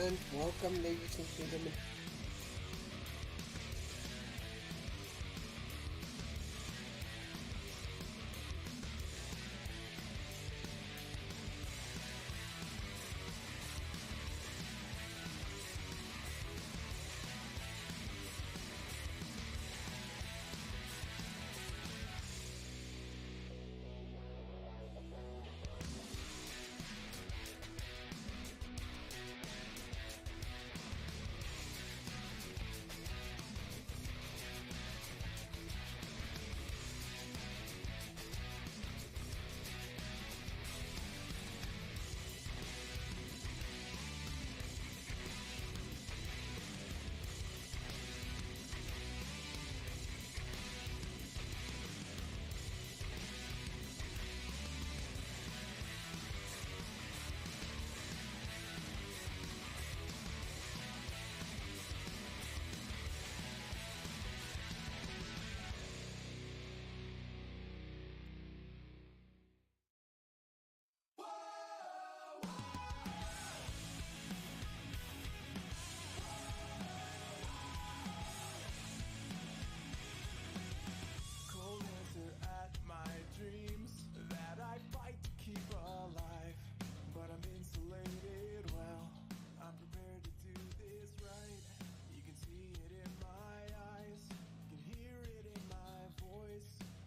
and welcome, ladies and gentlemen.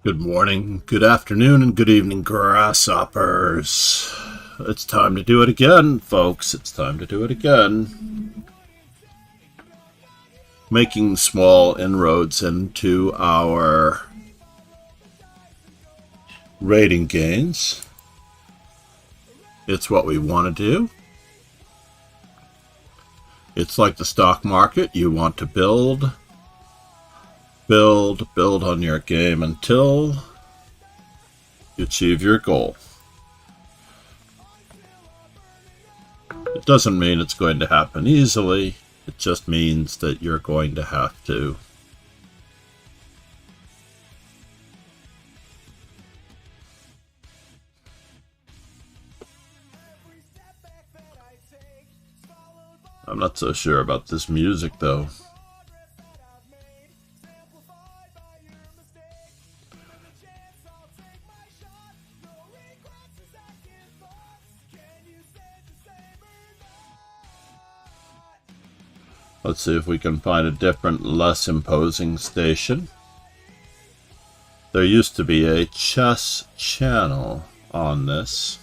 Good morning, good afternoon, and good evening, grasshoppers. It's time to do it again, folks. It's time to do it again. Making small inroads into our rating gains. It's what we want to do. It's like the stock market. You want to build on your game until you achieve your goal. It doesn't mean it's going to happen easily. It just means that you're going to have to I'm not so sure about this music though. Let's see if we can find a different, less imposing station. There used to be a chess channel on this.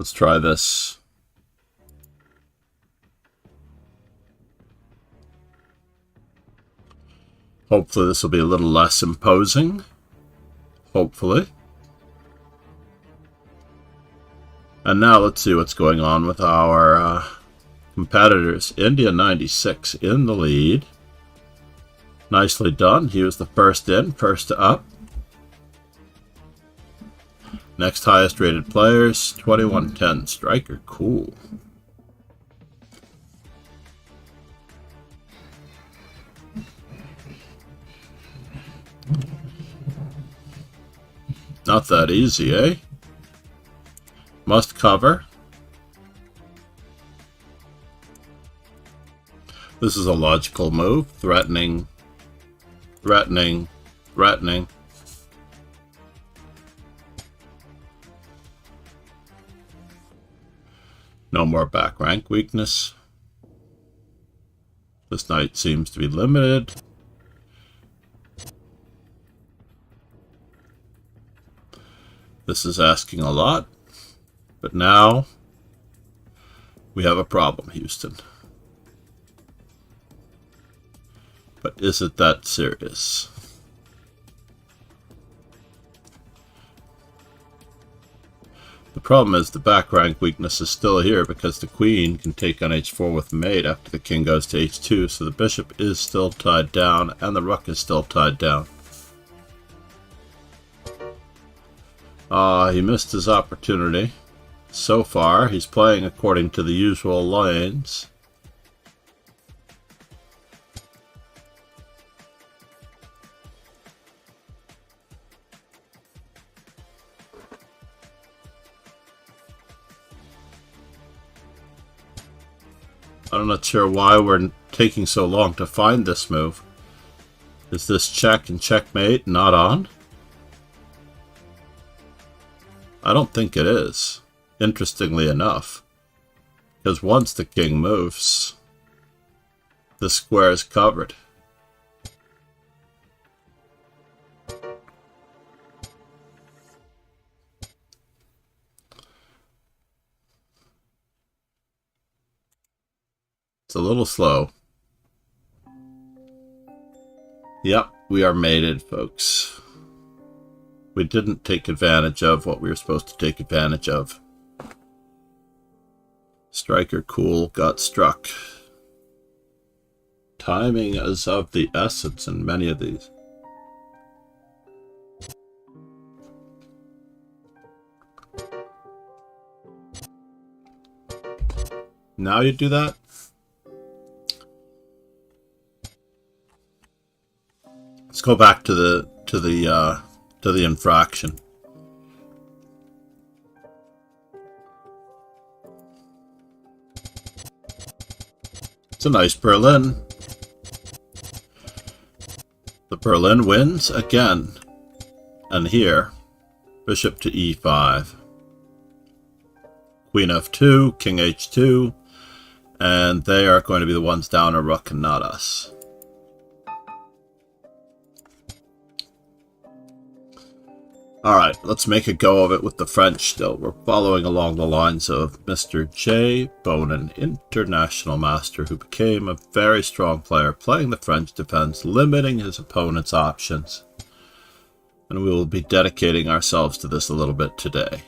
Let's try this. Hopefully this will be a little less imposing. Hopefully. And now let's see what's going on with our competitors. India 96 in the lead. Nicely done. He was the first in, first up. Next highest rated players, 2110 striker. Cool. Not that easy, eh? Must cover. This is a logical move. Threatening. Threatening. Threatening. No more back rank weakness. This knight seems to be limited. This is asking a lot. But now we have a problem, Houston. But is it that serious? The problem is the back rank weakness is still here because the queen can take on h4 with mate after the king goes to h2, so the bishop is still tied down and the rook is still tied down. He missed his opportunity. So far, he's playing according to the usual lanes. I'm not sure why we're taking so long to find this move. Is this check and checkmate not on? I don't think it is, interestingly enough. Because once the king moves, the square is covered. It's a little slow. Yep, we are mated, folks. We didn't take advantage of what we were supposed to take advantage of. Striker cool got struck. Timing is of the essence in many of these. Now you do that? Let's go back to the infraction. It's a nice Berlin. The Berlin wins again. And here, bishop to e5. Queen f2, king h2, and they are going to be the ones down a rook and not us. Alright, let's make a go of it with the French still. We're following along the lines of Mr. J. Bonin, international master who became a very strong player, playing the French defense, limiting his opponent's options. And we will be dedicating ourselves to this a little bit today.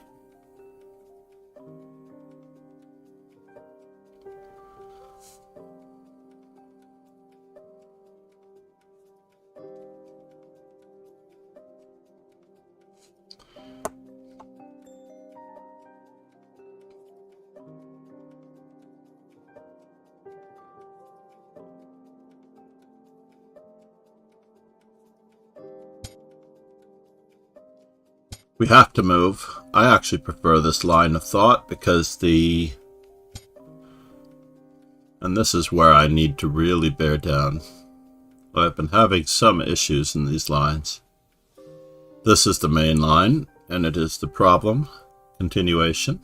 We have to move. I actually prefer this line of thought because and this is where I need to really bear down. I've been having some issues in these lines. This is the main line, and it is the problem continuation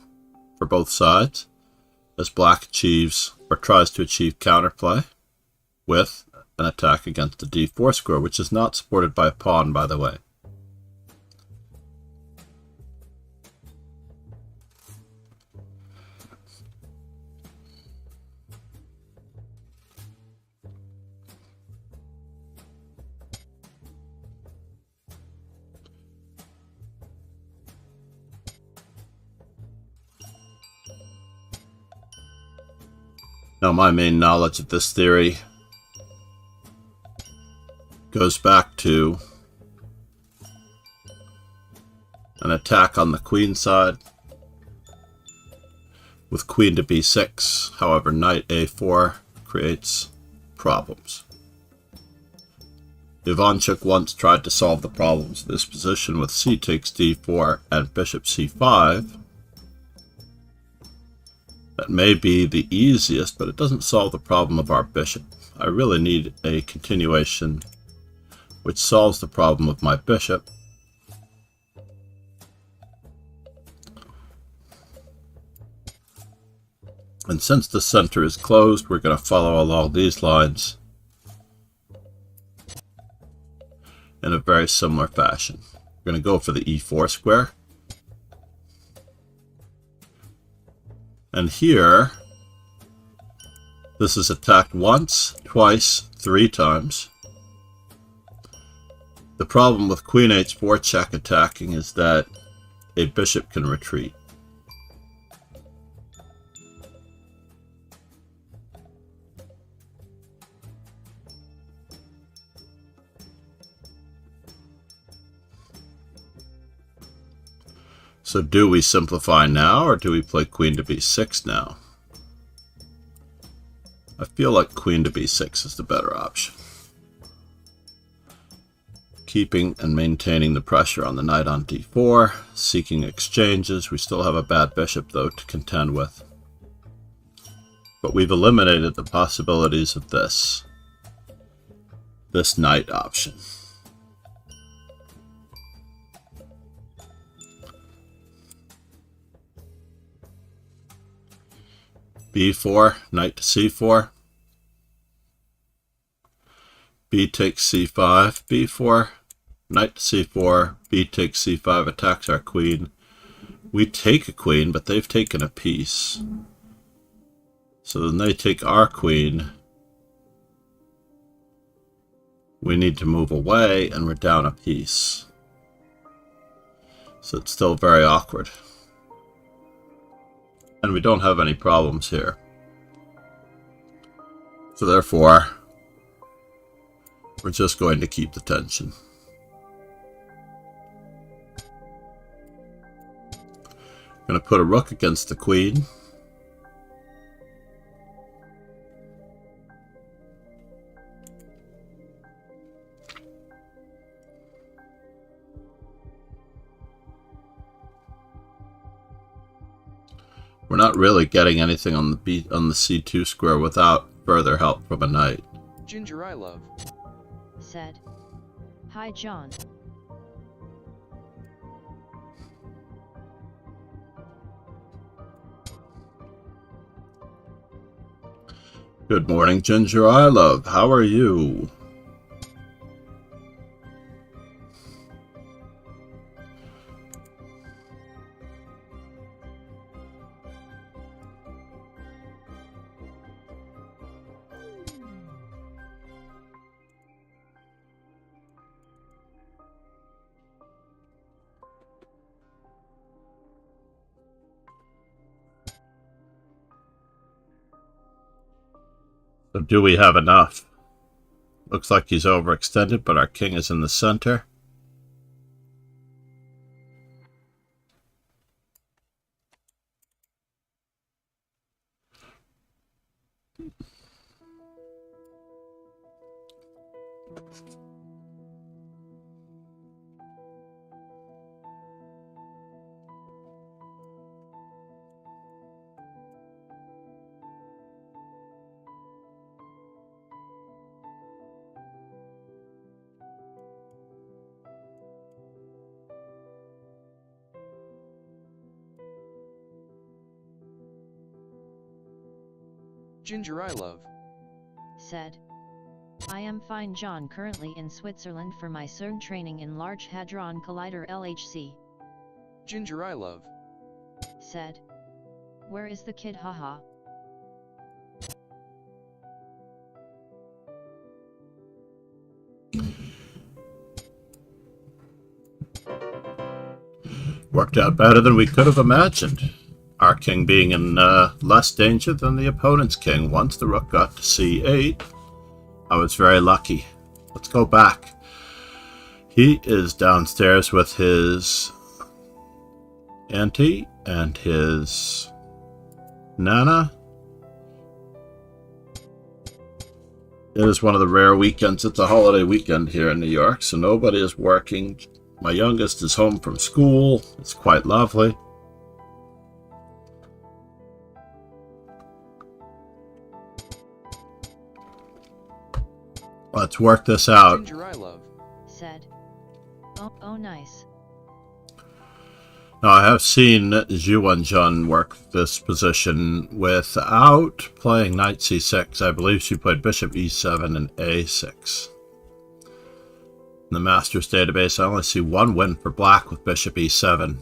for both sides as black achieves or tries to achieve counterplay with an attack against the d4 square, which is not supported by a pawn, by the way. Now, my main knowledge of this theory goes back to an attack on the queen side with queen to b6. However, knight a4 creates problems. Ivanchuk once tried to solve the problems of this position with c takes d4 and bishop c5. That may be the easiest, but it doesn't solve the problem of our bishop. I really need a continuation which solves the problem of my bishop. And since the center is closed, we're going to follow along these lines in a very similar fashion. We're going to go for the e4 square. And here, this is attacked once, twice, 3 times. The problem with queen h4 check attacking is that a bishop can retreat. So do we simplify now, or do we play queen to b6 now? I feel like queen to b6 is the better option. Keeping and maintaining the pressure on the knight on d4, seeking exchanges. We still have a bad bishop, though, to contend with. But we've eliminated the possibilities of this knight option. b4, knight to c4. B takes c5, b4, knight to c4, b takes c5, attacks our queen. We take a queen, but they've taken a piece. So then they take our queen. We need to move away, and we're down a piece. So it's still very awkward. And we don't have any problems here. So therefore, we're just going to keep the tension. I'm going to put a rook against the queen. We're not really getting anything on the c2 square without further help from a knight. Ginger I love said, "Hi John." Good morning, Ginger I love. How are you? So do we have enough? Looks like he's overextended, but our king is in the center. Ginger I love said, "I am fine John, currently in Switzerland for my CERN training in Large Hadron Collider LHC." Ginger I love said, "Where is the kid, haha?" Worked out better than we could have imagined. Our king being in less danger than the opponent's king. Once the rook got to c8, I was very lucky. Let's go back. He is downstairs with his auntie and his nana. It is one of the rare weekends. It's a holiday weekend here in New York, so nobody is working. My youngest is home from school. It's quite lovely. Let's work this out. Ginger I love said, "Oh nice." Now, I have seen Zhu Wenjun work this position without playing knight c6. I believe she played bishop e7 and a6. In the Masters database, I only see one win for black with bishop e7.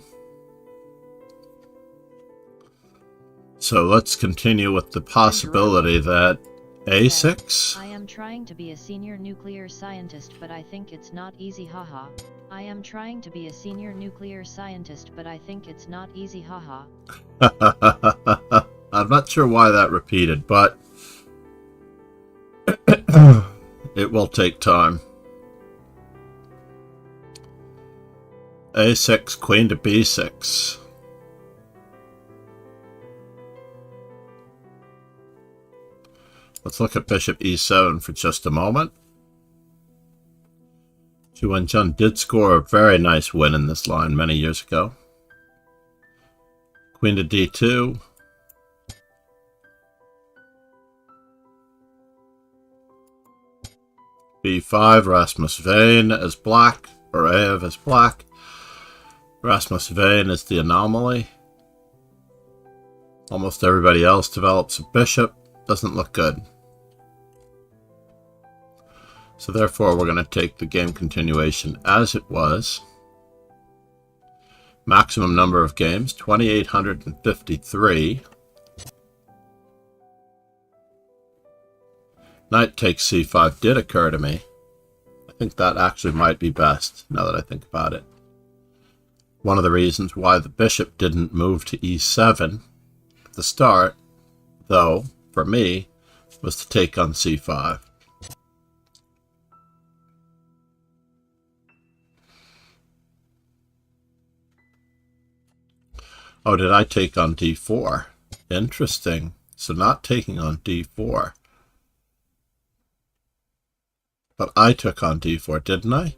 So let's continue with the possibility that A6. I am trying to be a senior nuclear scientist, but I think it's not easy, haha. I am trying to be a senior nuclear scientist, but I think it's not easy, haha. I'm not sure why that repeated, but it will take time. A6, queen to B6. Let's look at bishop E7 for just a moment. Zhu Wenjun did score a very nice win in this line many years ago. Queen to D2. B5, Rasmus Vane as black, Boraev as black. Rasmus Vane is the anomaly. Almost everybody else develops a bishop. Doesn't look good. So therefore we're going to take the game continuation as it was. Maximum number of games, 2,853. Knight takes c5 did occur to me. I think that actually might be best, now that I think about it. One of the reasons why the bishop didn't move to e7 at the start, though, for me, was to take on c5. Oh, did I take on d4? Interesting. So not taking on d4. But I took on d4, didn't I?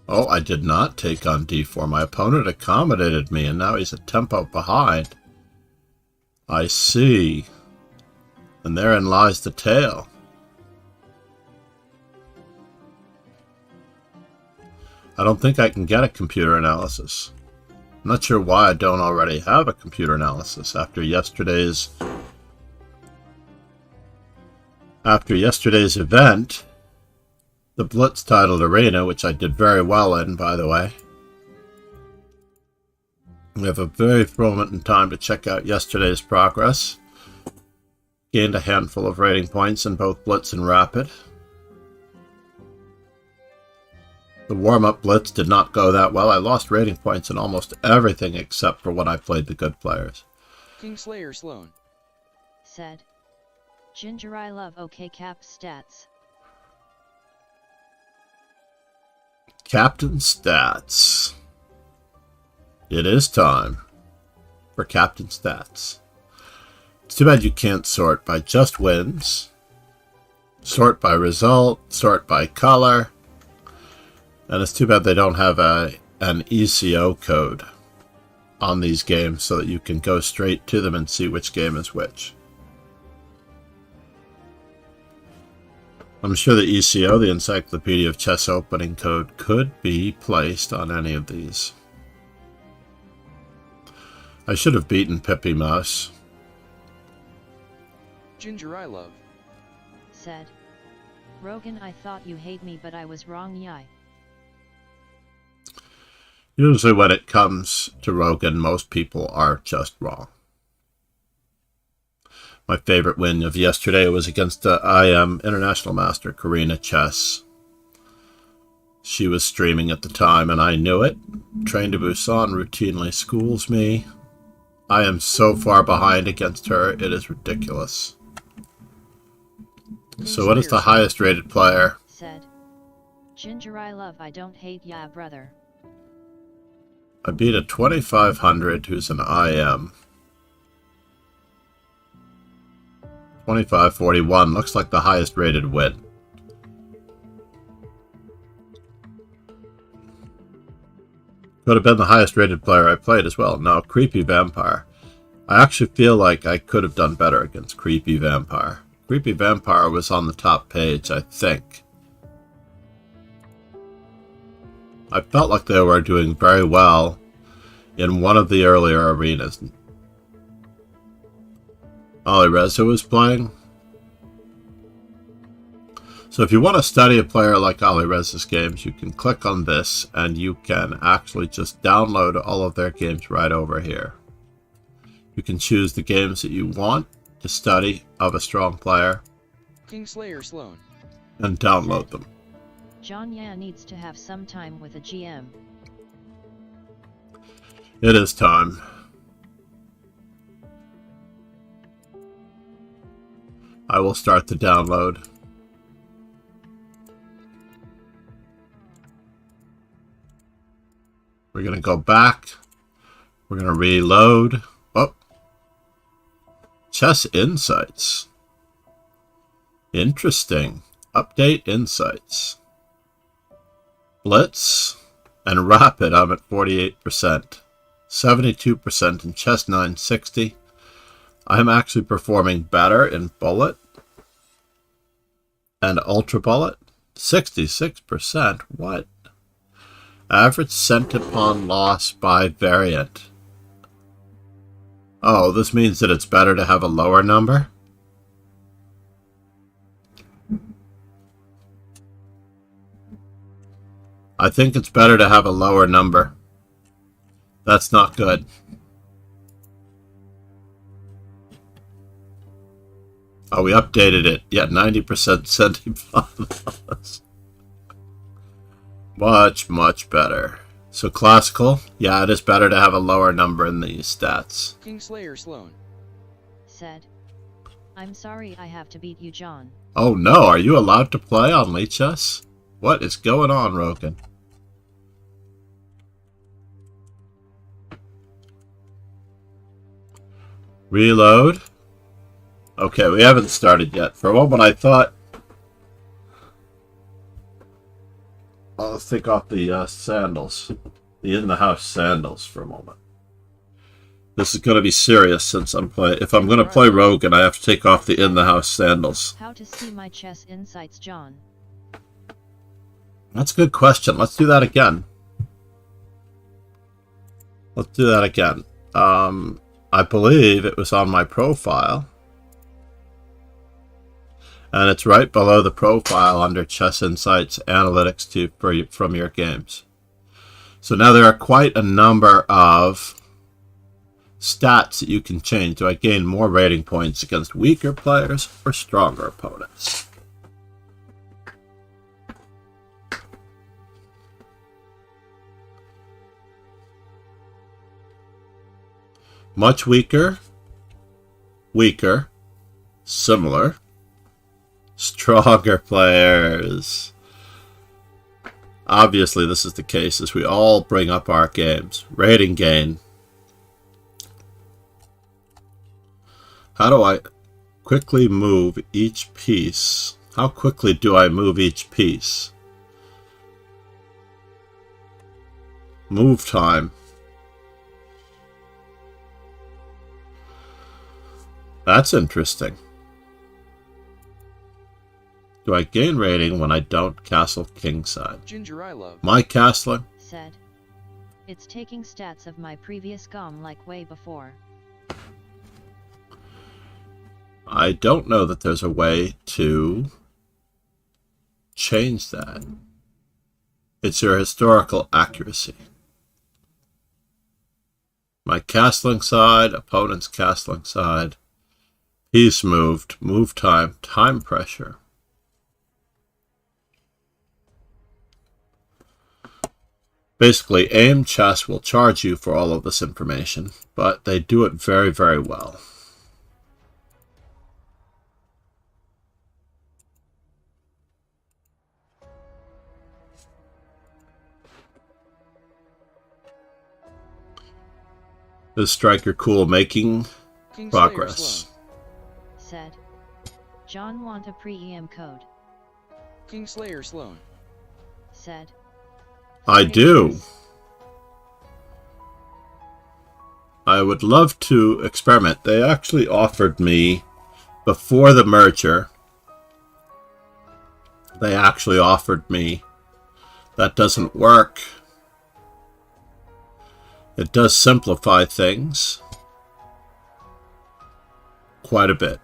Oh, I did not take on d4. My opponent accommodated me, and now he's a tempo behind. I see. And therein lies the tale. I don't think I can get a computer analysis. I'm not sure why I don't already have a computer analysis after yesterday's event, the Blitz titled arena, which I did very well in, by the way. We have a very moment in time to check out yesterday's progress. Gained a handful of rating points in both Blitz and Rapid. The warm-up Blitz did not go that well. I lost rating points in almost everything except for when I played the good players. Kingslayer Sloan said, Ginger, I love OK Cap stats. Captain Stats. It is time for Captain Stats. It's too bad you can't sort by just wins, sort by result, sort by color, and it's too bad they don't have an ECO code on these games so that you can go straight to them and see which game is which. I'm sure the ECO, the Encyclopedia of Chess opening code, could be placed on any of these. I should have beaten Pippi Mouse. Ginger I love said, Rogan, I thought you hate me, but I was wrong, yai. Usually when it comes to Rogan, most people are just wrong. My favorite win of yesterday was against IM International Master Karina Chess. She was streaming at the time and I knew it. Train to Busan routinely schools me. I am so far behind against her, it is ridiculous. So what is the highest rated player? Said, Ginger, I love, I don't hate ya, brother. I beat a 2500 who's an IM. 2541 looks like the highest rated win. Could have been the highest rated player I played as well. No, Creepy Vampire. I actually feel like I could have done better against Creepy Vampire. Creepy Vampire was on the top page, I think. I felt like they were doing very well in one of the earlier arenas. Ali Reza was playing. So if you want to study a player like Ali Reza's games, you can click on this and you can actually just download all of their games right over here. You can choose the games that you want to study of a strong player Kingslayer Sloan. and download them. John needs to have some time with a GM. It is time. I will start the download. We're going to go back. We're going to reload. Oh. Chess Insights. Interesting. Update Insights. Blitz and Rapid, I'm at 48%. 72% in Chess 960. I'm actually performing better in Bullet and Ultra Bullet. 66%. What? Average cent upon loss by variant. Oh, this means that it's better to have a lower number? I think it's better to have a lower number. That's not good. Oh, we updated it. Yeah, 90% cent upon loss. Much, much better. So classical, yeah, it is better to have a lower number in these stats. Kingslayer Sloan. Said. I'm sorry I have to beat you, John. Oh no, are you allowed to play on Lichess? What is going on, Rogan? Reload. Okay, we haven't started yet. For a moment I thought... Oh, let's take off the sandals. The in-the-house sandals for a moment. This is going to be serious since I'm playing... If I'm going to play Rogan, I have to take off the in-the-house sandals. How to see my chess insights, John? That's a good question. Let's do that again. Let's do that again. I believe it was on my profile. And it's right below the profile under Chess Insights Analytics from your games. So now there are quite a number of stats that you can change. Do I gain more rating points against weaker players or stronger opponents? Much weaker, weaker, similar, stronger players. Obviously, this is the case as we all bring up our games. Rating gain. How do I quickly move each piece? How quickly do I move each piece? Move time. That's interesting. Do I gain rating when I don't castle kingside? Ginger I love. My castling? Said. It's taking stats of my previous GOM like way before. I don't know that there's a way to change that. It's your historical accuracy. My castling side, opponent's castling side. Piece moved, move time, time pressure. Basically, AIM Chess will charge you for all of this information, but they do it very, very well. Is Striker cool making Kingslayer progress? Sloan. Said. John want a pre-EM code. Kingslayer Sloan. Said. I do. I would love to experiment. They actually offered me, before the merger, they actually offered me, that doesn't work. It does simplify things quite a bit.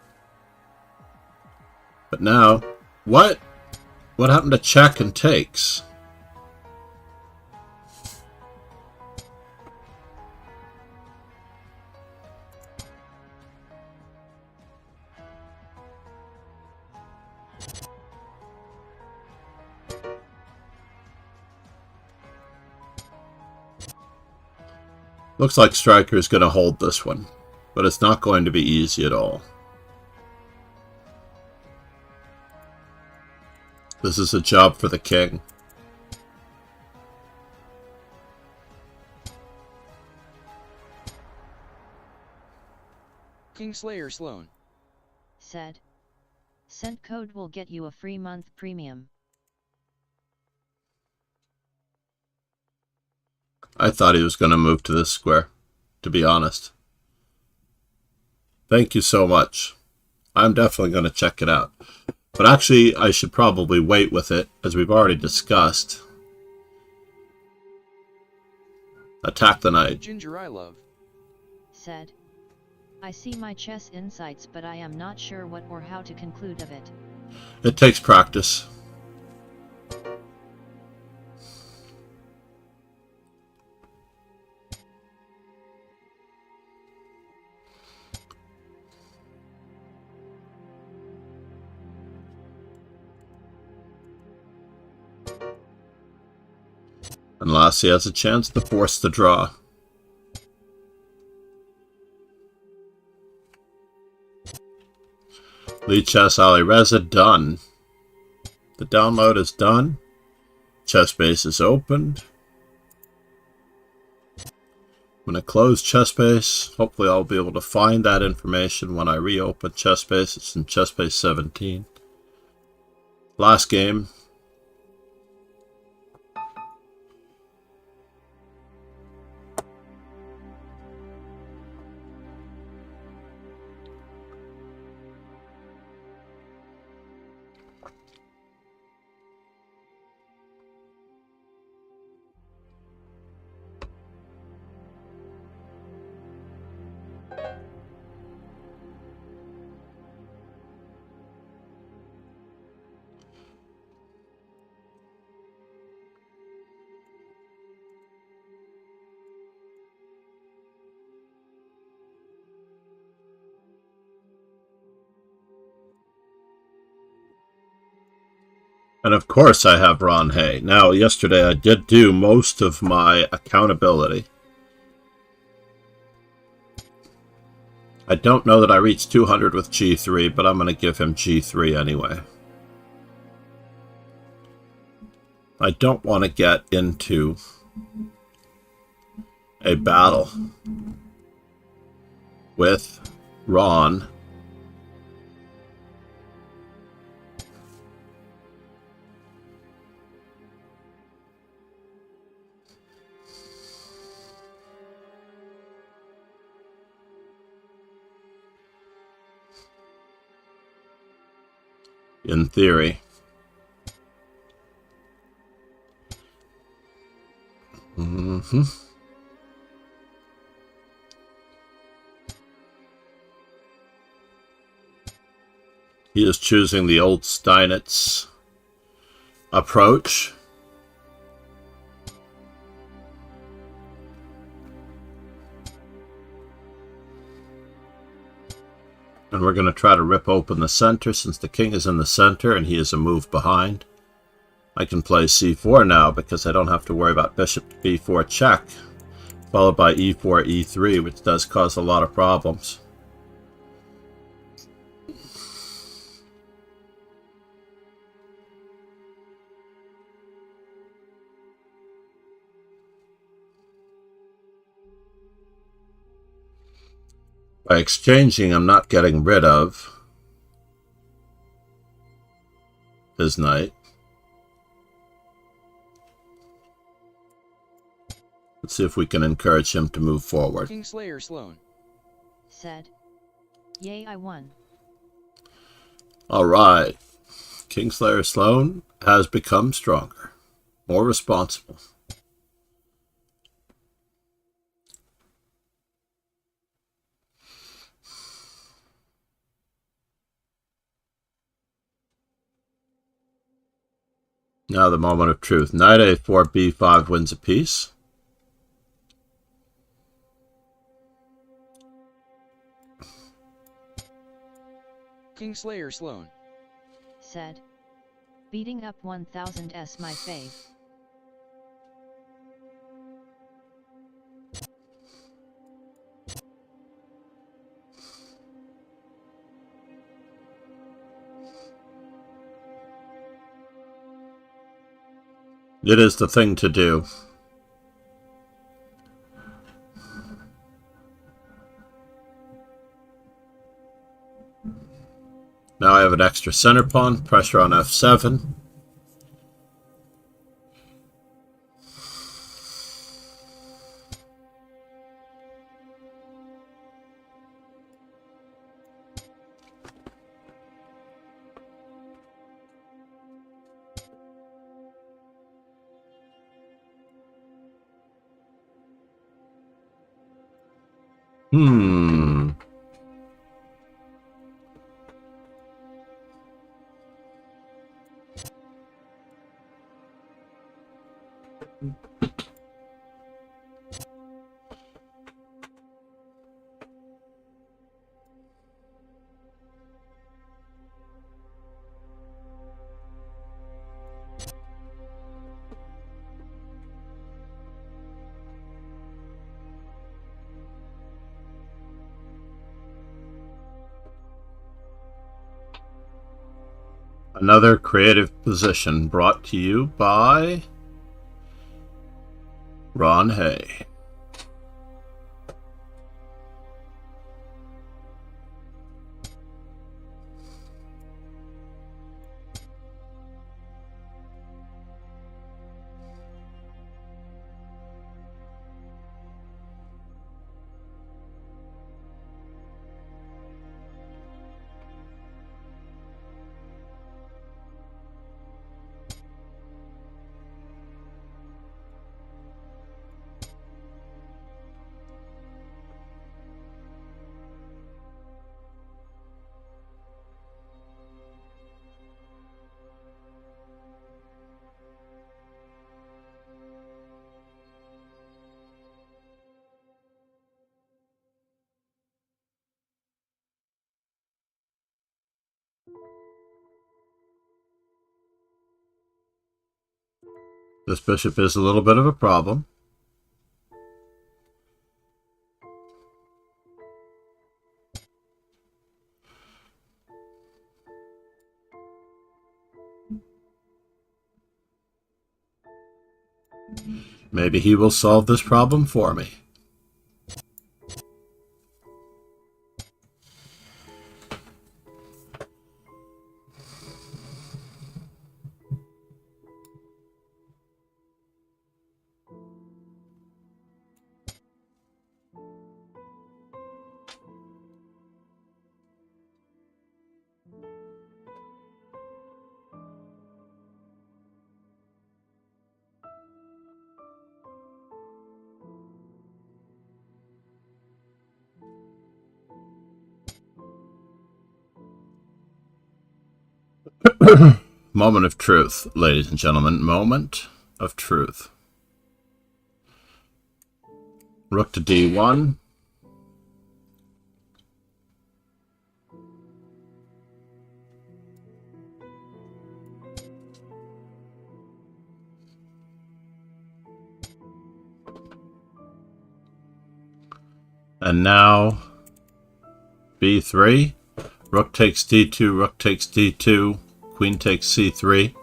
But now, what happened to check and takes? Looks like Striker is going to hold this one, but it's not going to be easy at all. This is a job for the king. Kingslayer Sloan. Said. Sent code will get you a free month premium. I thought he was going to move to this square, to be honest. Thank you so much. I'm definitely going to check it out. But actually, I should probably wait with it, as we've already discussed. Attack the knight. Ginger I love. Said. I see my chess insights, but I am not sure what or how to conclude of it. It takes practice. Unless he has a chance to force the draw. Lead Chess Ali Reza done. The download is done. Chess base is opened. I'm going to close chess base. Hopefully I'll be able to find that information when I reopen chess base. It's in chess base 17. Last game. And of course I have Ron Hay. Now, yesterday I did do most of my accountability. I don't know that I reached 200 with G3, but I'm going to give him G3 anyway. I don't want to get into a battle with Ron in theory. He is choosing the old Steinitz approach. And we're going to try to rip open the center since the king is in the center and he is a move behind. I can play c4 now because I don't have to worry about bishop b4 check, followed by e4, e3, which does cause a lot of problems. By exchanging, I'm not getting rid of his knight. Let's see if we can encourage him to move forward. Kingslayer Sloan. Said. Yay, I won. Alright. Kingslayer Sloan has become stronger, more responsible. Now the moment of truth. Knight a4, b5 wins a piece. Kingslayer Sloan. Said. Beating up 1000s my fave. It is the thing to do. Now I have an extra center pawn, pressure on f7. Hmm. Another creative position brought to you by Ron Hay. This bishop is a little bit of a problem. Maybe he will solve this problem for me. Moment of truth, ladies and gentlemen. Moment of truth. Rook to d1. And now b3. Rook takes d2, rook takes d2, queen takes c3.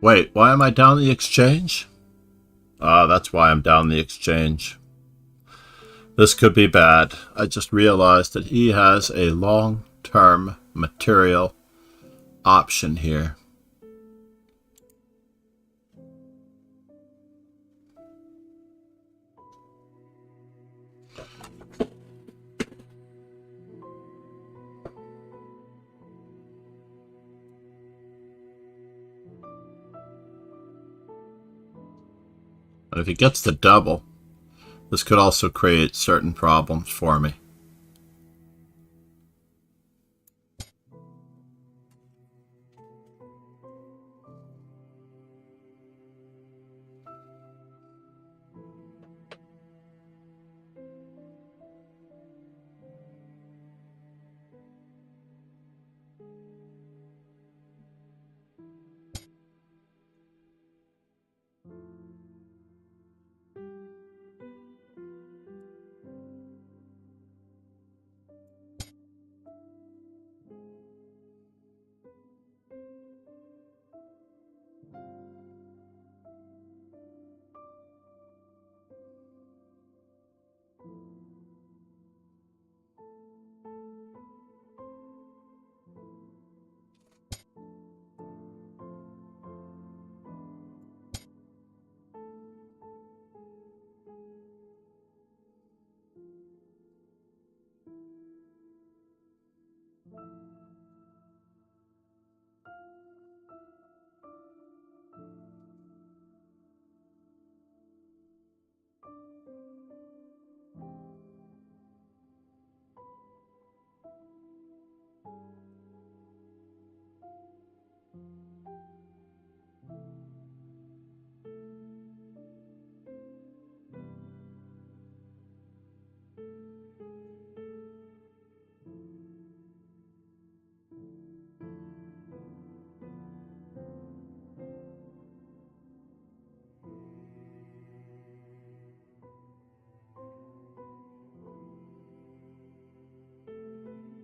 Wait, why am I down the exchange? Ah, that's why I'm down the exchange. This could be bad. I just realized that he has a long-term material option here. And if he gets the double, this could also create certain problems for me.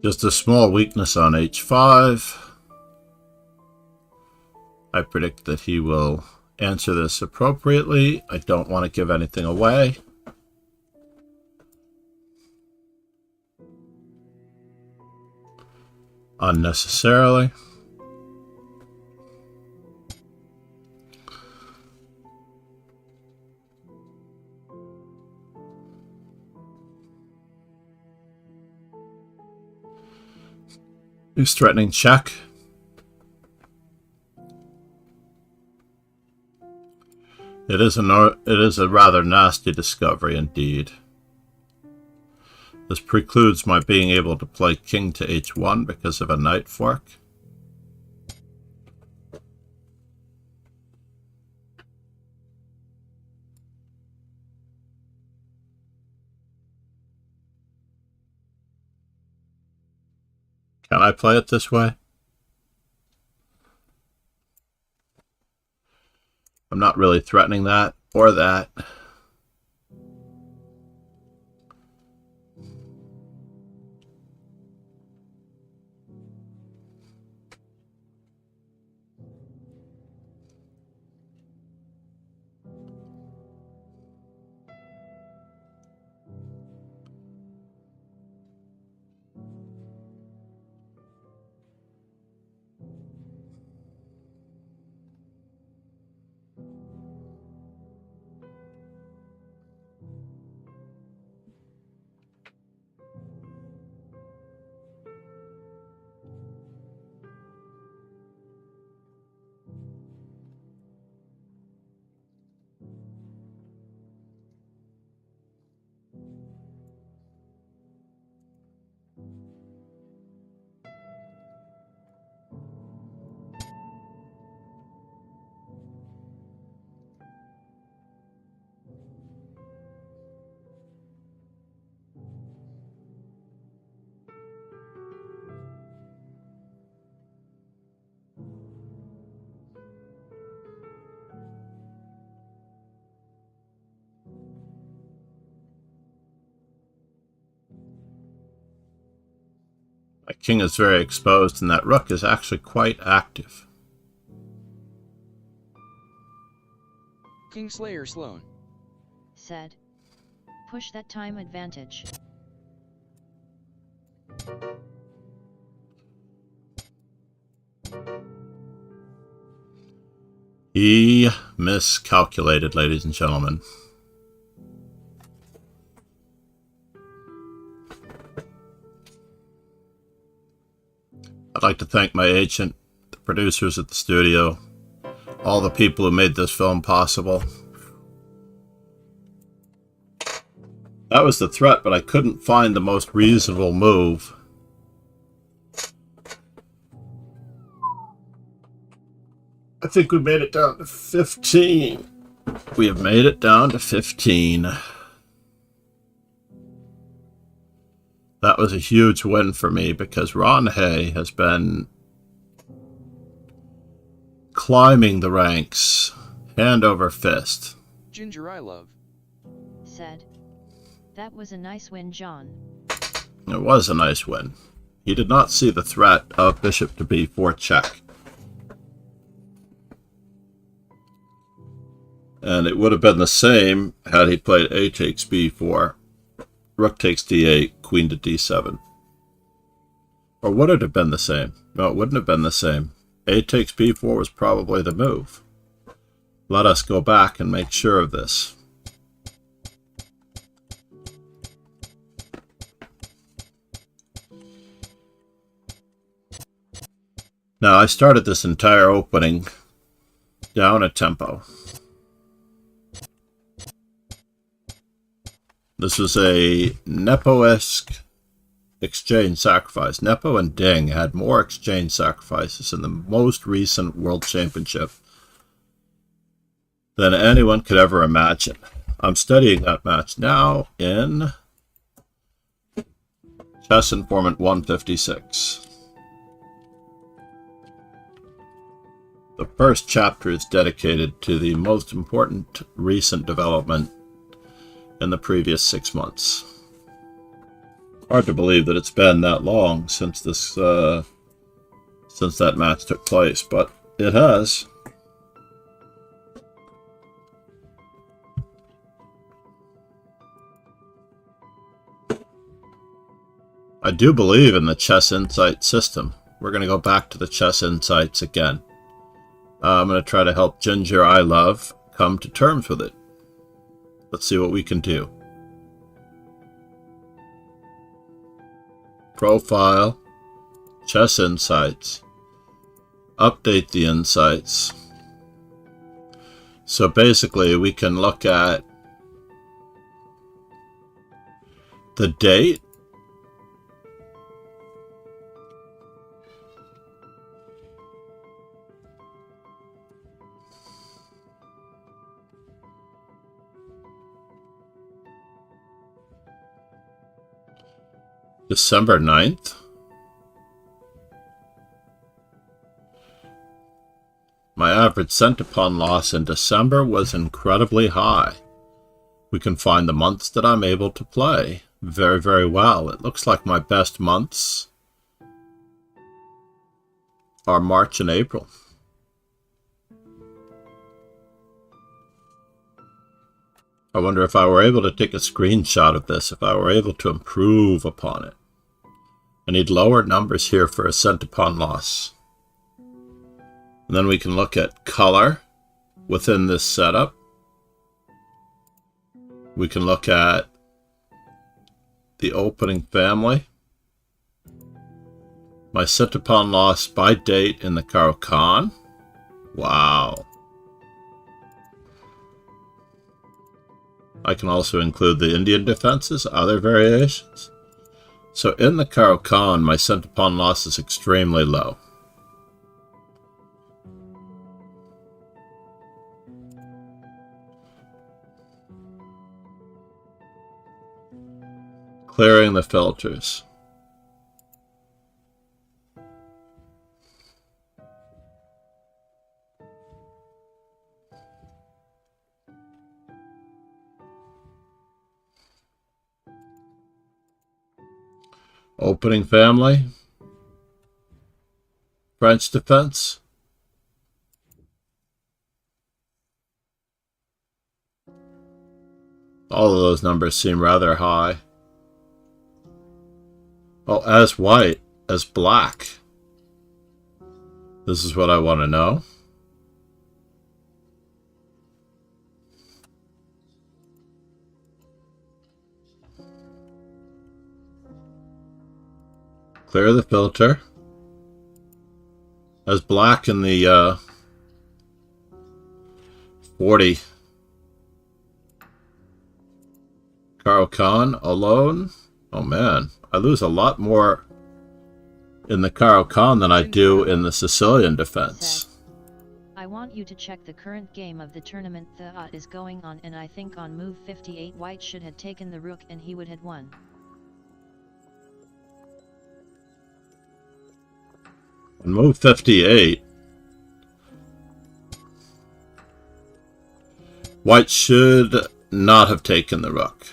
Just a small weakness on h5. I predict that he will answer this appropriately. I don't want to give anything away. Unnecessarily. He's threatening check. It is a rather nasty discovery indeed. This precludes my being able to play king to h1 because of a knight fork. Can I play it this way? I'm not really threatening that or that. My king is very exposed, and that rook is actually quite active. Kingslayer Sloan. Said. Push that time advantage. He miscalculated, ladies and gentlemen. I'd like to thank my agent, the producers at the studio, all the people who made this film possible. That was the threat, but I couldn't find the most reasonable move. I think we made it down to 15. We have made it down to 15. That was a huge win for me because Ron Hay has been climbing the ranks, hand over fist. Ginger I love. Said. That was a nice win, John. It was a nice win. He did not see the threat of bishop to b4 check. And it would have been the same had he played a takes b4, rook takes d8, queen to d7. Or would it have been the same? No, it wouldn't have been the same. A takes b4 was probably the move. Let us go back and make sure of this. Now, I started this entire opening down a tempo. This was a Nepo-esque exchange sacrifice. Nepo and Ding had more exchange sacrifices in the most recent World Championship than anyone could ever imagine. I'm studying that match now in Chess Informant 156. The first chapter is dedicated to the most important recent development in the previous 6 months. Hard to believe that it's been that long since this since that match took place, but it has. I do believe in the Chess Insight system. We're going to go back to the Chess Insights again. I'm going to try to help Ginger I love come to terms with it. Let's see what we can do. Profile, Chess Insights, update the insights. So basically we can look at the date, December 9th. My average cent-upon loss in December was incredibly high. We can find the months that I'm able to play very, very well. It looks like my best months are March and April. I wonder if I were able to take a screenshot of this, if I were able to improve upon it. I need lower numbers here for a cent-upon loss. And then we can look at color within this setup. We can look at the opening family. My cent-upon loss by date in the Caro-Kann. Wow. I can also include the Indian defenses, other variations. So in the Caro-Kann, my cent-upon loss is extremely low. Clearing the filters. Opening family. French defense. All of those numbers seem rather high. Oh, as white, as black. This is what I want to know. Clear the filter. As black in the 40. Caro-Kann alone. Oh man, I lose a lot more in the Caro-Kann than I do in the Sicilian defense. I want you to check the current game of the tournament that is going on, and I think on move 58 white should have taken the rook and he would have won. On move 58, white should not have taken the rook.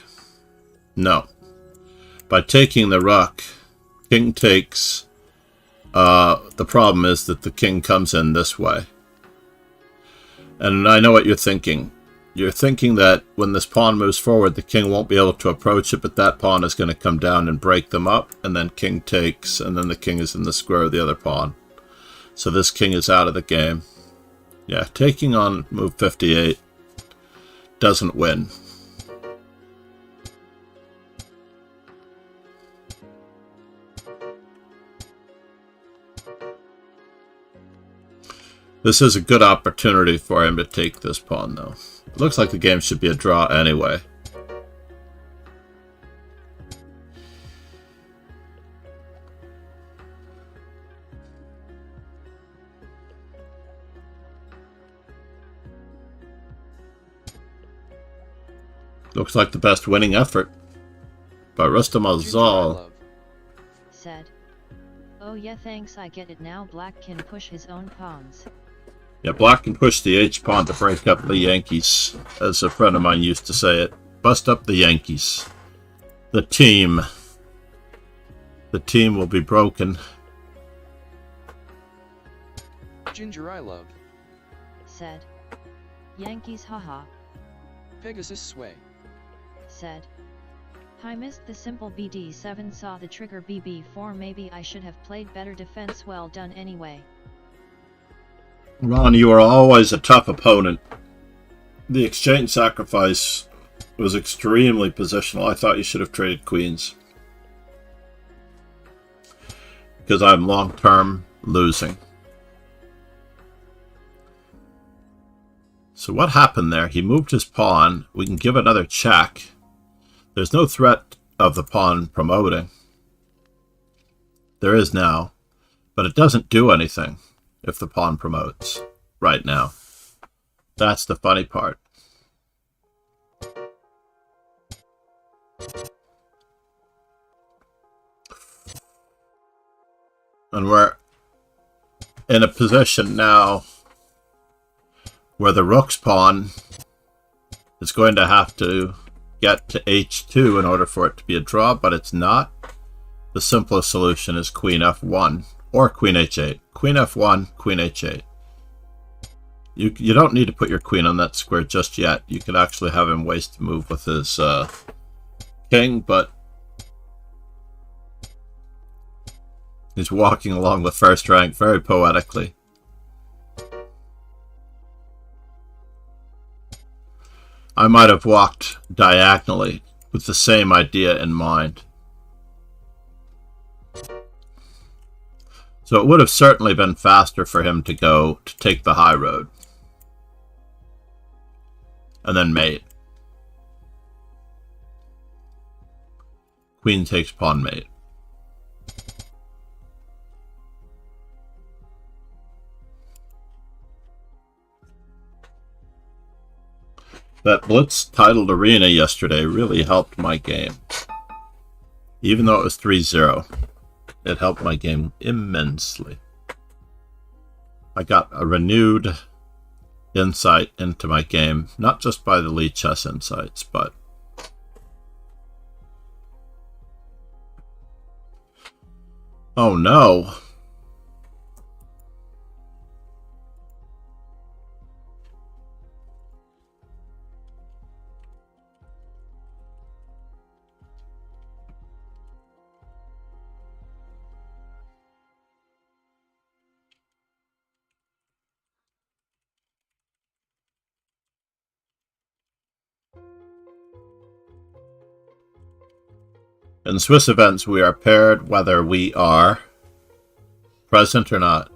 No. By taking the rook, king takes. The problem is that the king comes in this way. And I know what you're thinking. You're thinking that when this pawn moves forward, the king won't be able to approach it, but that pawn is going to come down and break them up, and then king takes, and then the king is in the square of the other pawn. So this king is out of the game. Yeah, taking on move 58 doesn't win. This is a good opportunity for him to take this pawn, though. It looks like the game should be a draw anyway. Looks like the best winning effort by Rustam Azal. Said, "Oh yeah, thanks, I get it now. Black can push his own pawns." Yeah, black can push the H-pawn to break up the Yankees, as a friend of mine used to say it. Bust up the Yankees. The team. The team will be broken. Ginger I love. Said. Yankees haha. Pegasus sway. Said. I missed the simple BD7, saw the trigger BB4, maybe I should have played better defense, well done anyway. Ron, you are always a tough opponent. The exchange sacrifice was extremely positional. I thought you should have traded queens. Because I'm long-term losing. So what happened there? He moved his pawn. We can give another check. There's no threat of the pawn promoting. There is now. But it doesn't do anything if the pawn promotes right now. That's the funny part. And we're in a position now where the rook's pawn is going to have to get to h2 in order for it to be a draw, but it's not. The simplest solution is queen f1 or queen h8. Queen f1, queen h8. You don't need to put your queen on that square just yet. You could actually have him waste the move with his king, but he's walking along the first rank very poetically. I might have walked diagonally with the same idea in mind. So it would have certainly been faster for him to go to take the high road. And then mate. Queen takes pawn mate. That Blitz titled arena yesterday really helped my game. Even though it was 3-0, it helped my game immensely. I got a renewed insight into my game, not just by the Lee Chess Insights, but oh no. In Swiss events, we are paired whether we are present or not.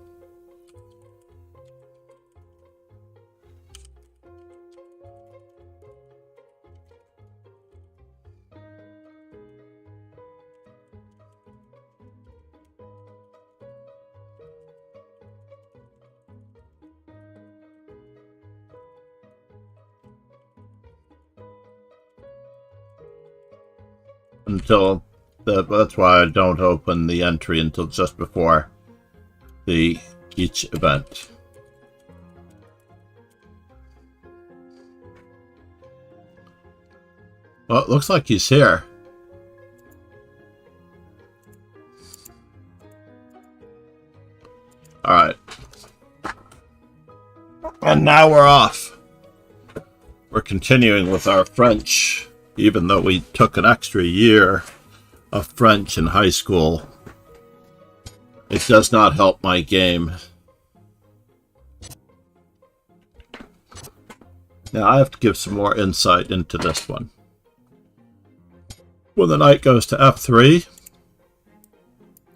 That's why I don't open the entry until just before each event. Well, it looks like he's here. Alright. And now we're off. We're continuing with our French. Even though we took an extra year of French in high school, it does not help my game. Now I have to give some more insight into this one. When the knight goes to f3,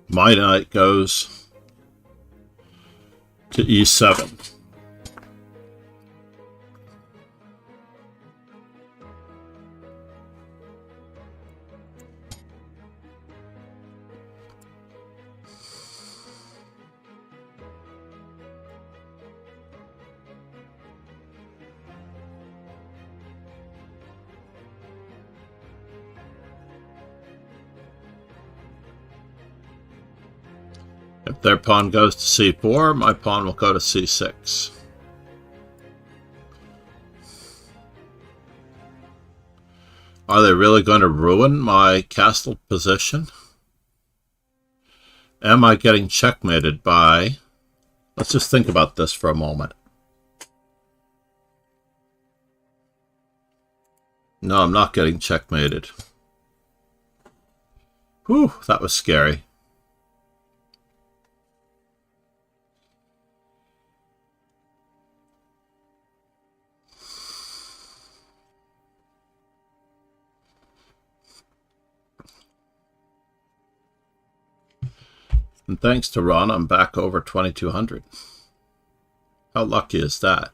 my knight goes to e7. If their pawn goes to c4, my pawn will go to c6. Are they really going to ruin my castle position? Am I getting checkmated by... Let's just think about this for a moment. No, I'm not getting checkmated. Whew, that was scary. And thanks to Ron, I'm back over 2200. How lucky is that?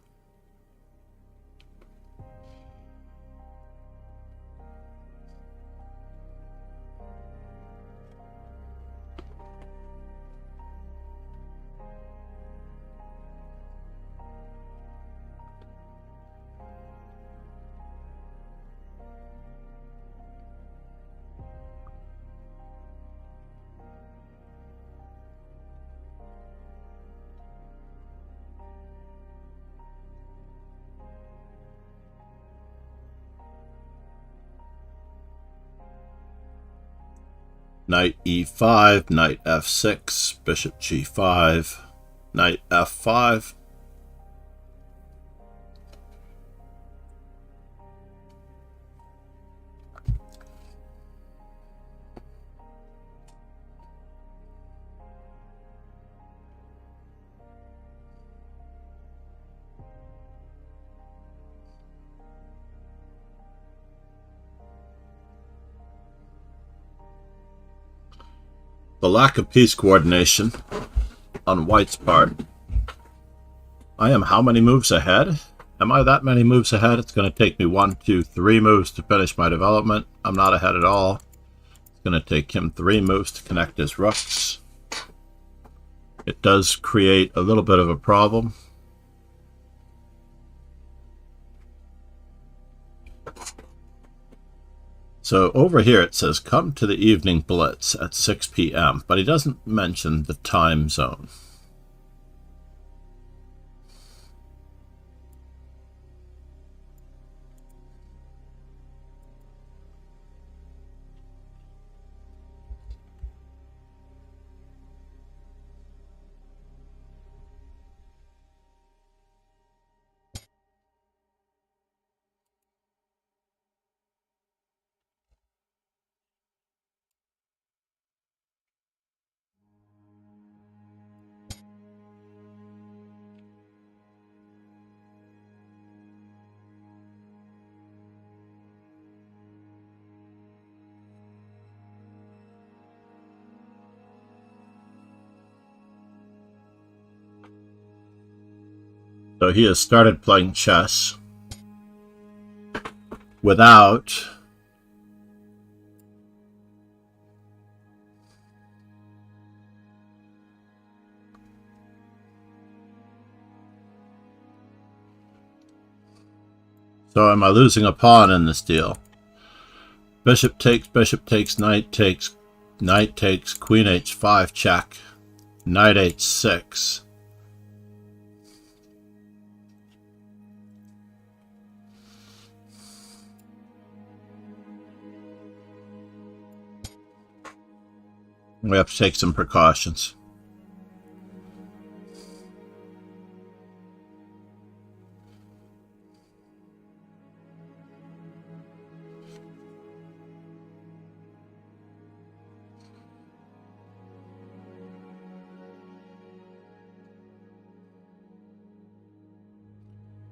Knight e5, knight f6, bishop g5, knight f5. The lack of piece coordination on White's part. I am how many moves ahead? Am I that many moves ahead? It's going to take me 1, 2, 3 moves to finish my development. I'm not ahead at all. It's going to take him 3 moves to connect his rooks. It does create a little bit of a problem. So over here it says, come to the evening blitz at 6 p.m., but he doesn't mention the time zone. So he has started playing chess without So am I losing a pawn in this deal? Bishop takes, knight takes, queen h5 check, knight h6. We have to take some precautions.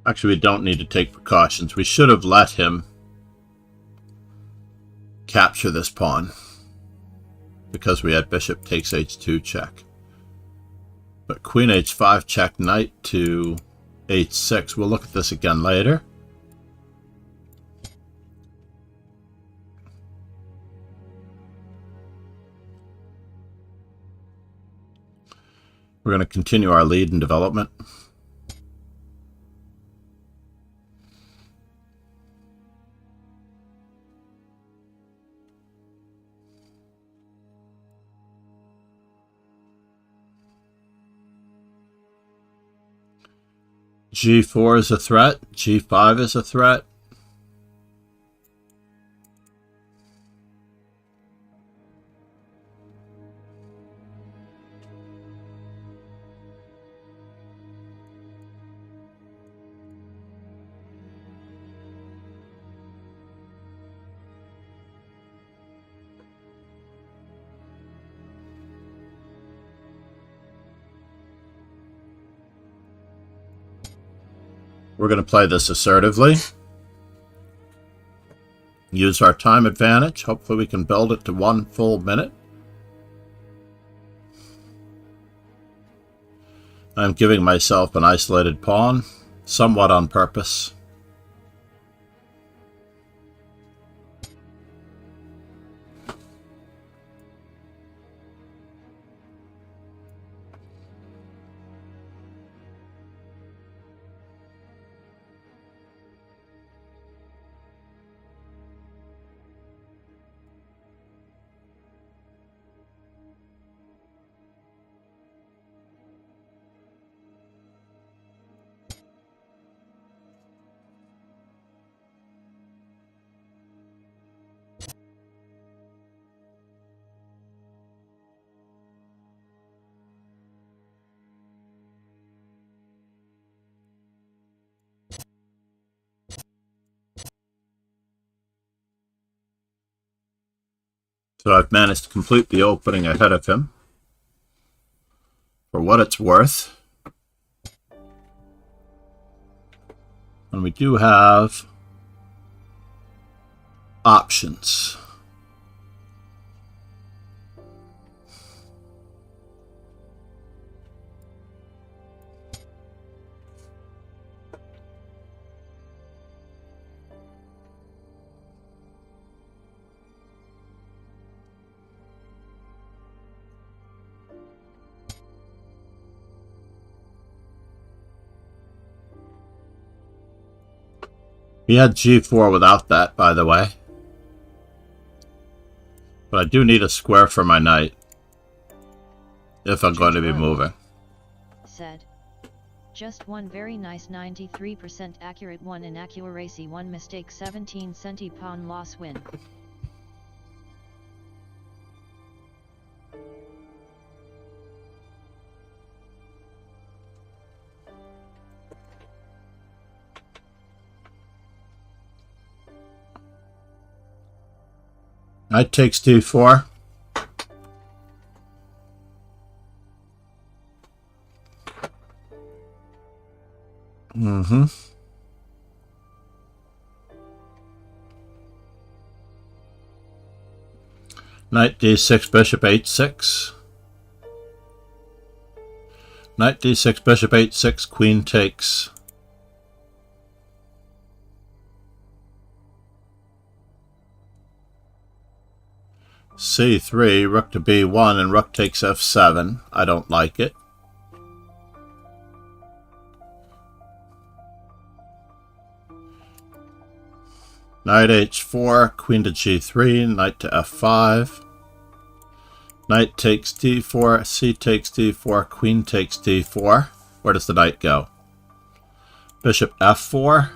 Actually, we don't need to take precautions. We should have let him capture this pawn because we had bishop takes h2 check. But queen h5 check, knight to h6. We'll look at this again later. We're going to continue our lead in development. G4 is a threat. G5 is a threat. We're going to play this assertively. Use our time advantage. Hopefully we can build it to 1 full minute. I'm giving myself an isolated pawn, somewhat on purpose. So I've managed to complete the opening ahead of him. For what it's worth. And we do have options. He had g4 without that, by the way. But I do need a square for my knight. If I'm going to be moving. Said. Just one very nice 93% accurate, one inaccuracy, one mistake, 17 centi pawn loss win. Knight takes d4. Knight d6, bishop h6. Knight d6, bishop h6, queen takes. c3, rook to b1, and rook takes f7. I don't like it. Knight h4, queen to g3, knight to f5. Knight takes d4, c takes d4, queen takes d4. Where does the knight go? Bishop f4.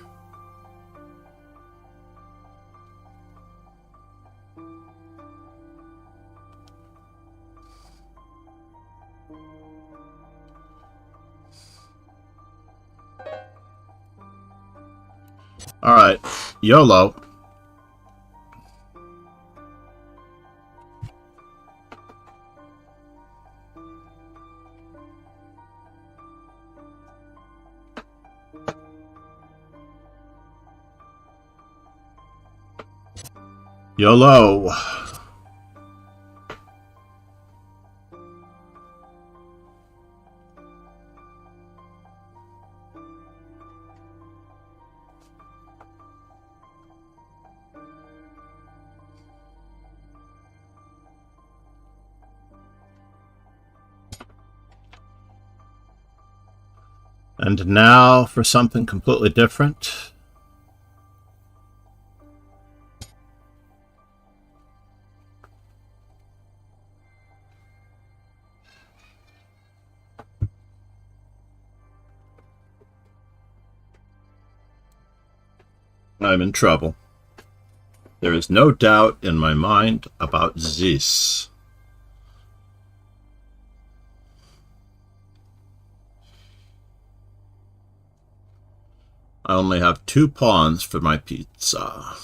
Alright, YOLO. YOLO. And now for something completely different. I'm in trouble. There is no doubt in my mind about this. I only have 2 pawns for my pizza.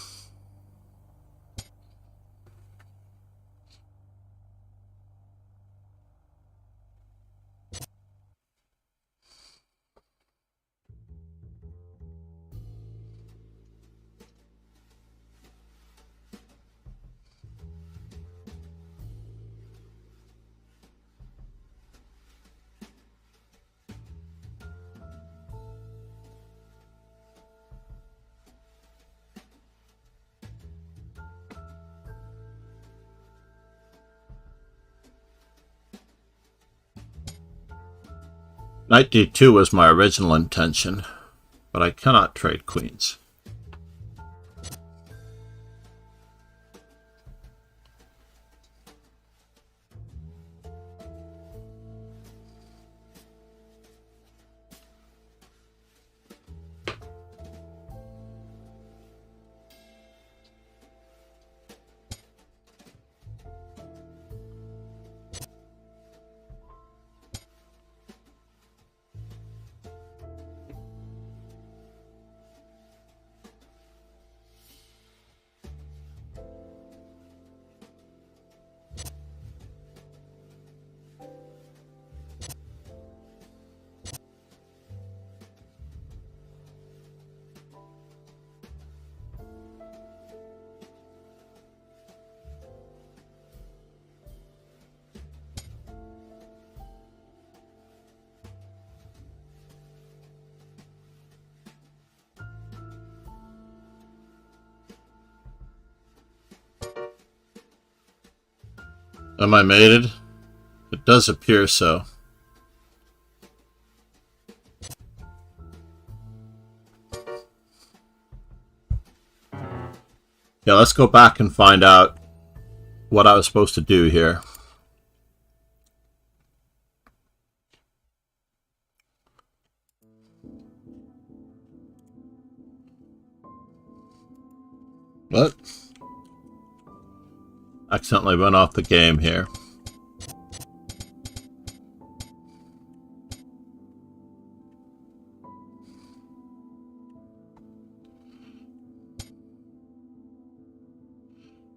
Knight d2 was my original intention, but I cannot trade queens. Am I mated? It does appear so. Yeah, let's go back and find out what I was supposed to do here. What? Accidentally went off the game here.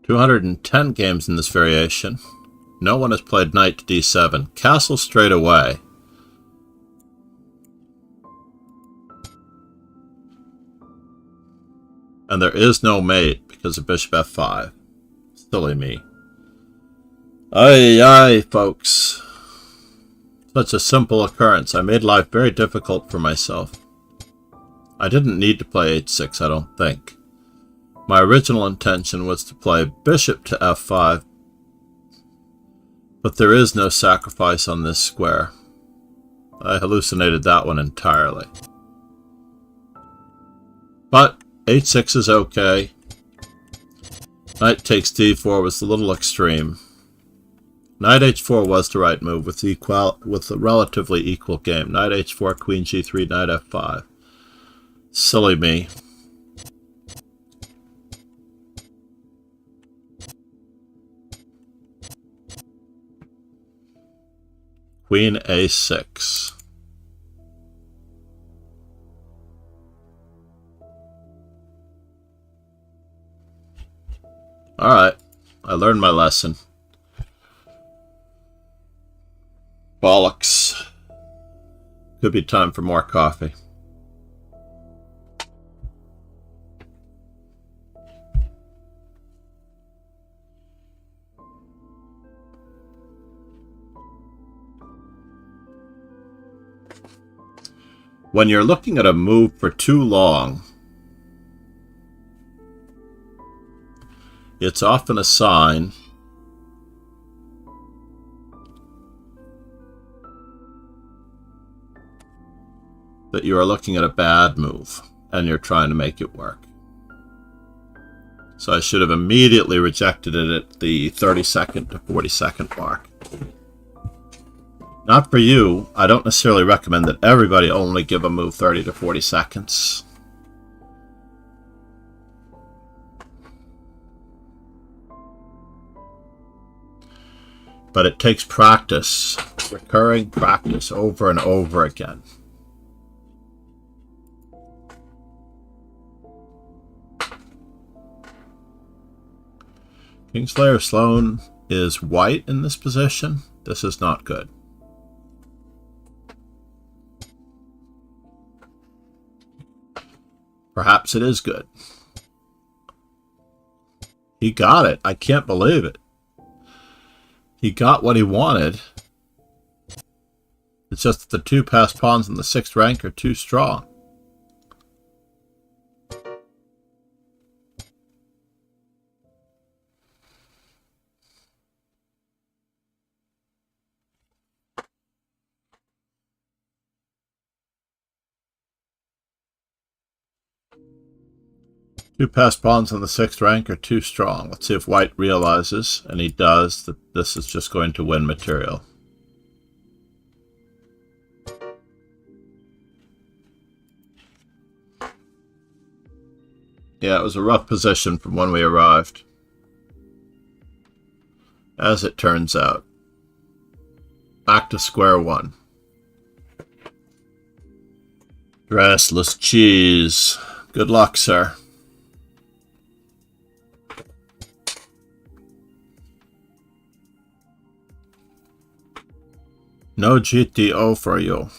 "210 games in this variation. No one has played knight to d7. Castle straight away. And there is no mate because of bishop f5. Silly me. Aye, aye, folks. Such a simple occurrence. I made life very difficult for myself. I didn't need to play h6, I don't think. My original intention was to play bishop to f5, but there is no sacrifice on this square. I hallucinated that one entirely. But h6 is okay. Knight takes d4 was a little extreme. Knight h4 was the right move with a relatively equal game. Knight h4, queen g3, knight f5. Silly me. Queen a6. Alright, I learned my lesson. Bollocks. Could be time for more coffee. When you're looking at a move for too long, it's often a sign that you are looking at a bad move and you're trying to make it work. So I should have immediately rejected it at the 30-second to 40-second mark. Not for you. I don't necessarily recommend that everybody only give a move 30 to 40 seconds. But it takes practice, recurring practice over and over again. Kingslayer Sloane is white in this position. This is not good. Perhaps it is good. He got it. I can't believe it. He got what he wanted. It's just that the two passed pawns in the 6th rank are too strong. Two passed pawns on the 6th rank are too strong. Let's see if white realizes, and he does, that this is just going to win material. Yeah, it was a rough position from when we arrived, as it turns out. Back to square one. Restless cheese. Good luck, sir. No GTO for you.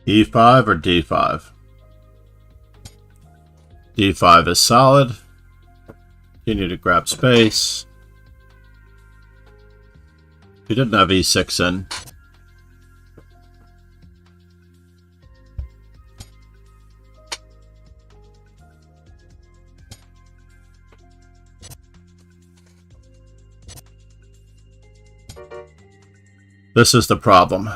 E5 or D5? D5 is solid. Continue to grab space. We didn't have E6 in. This is the problem.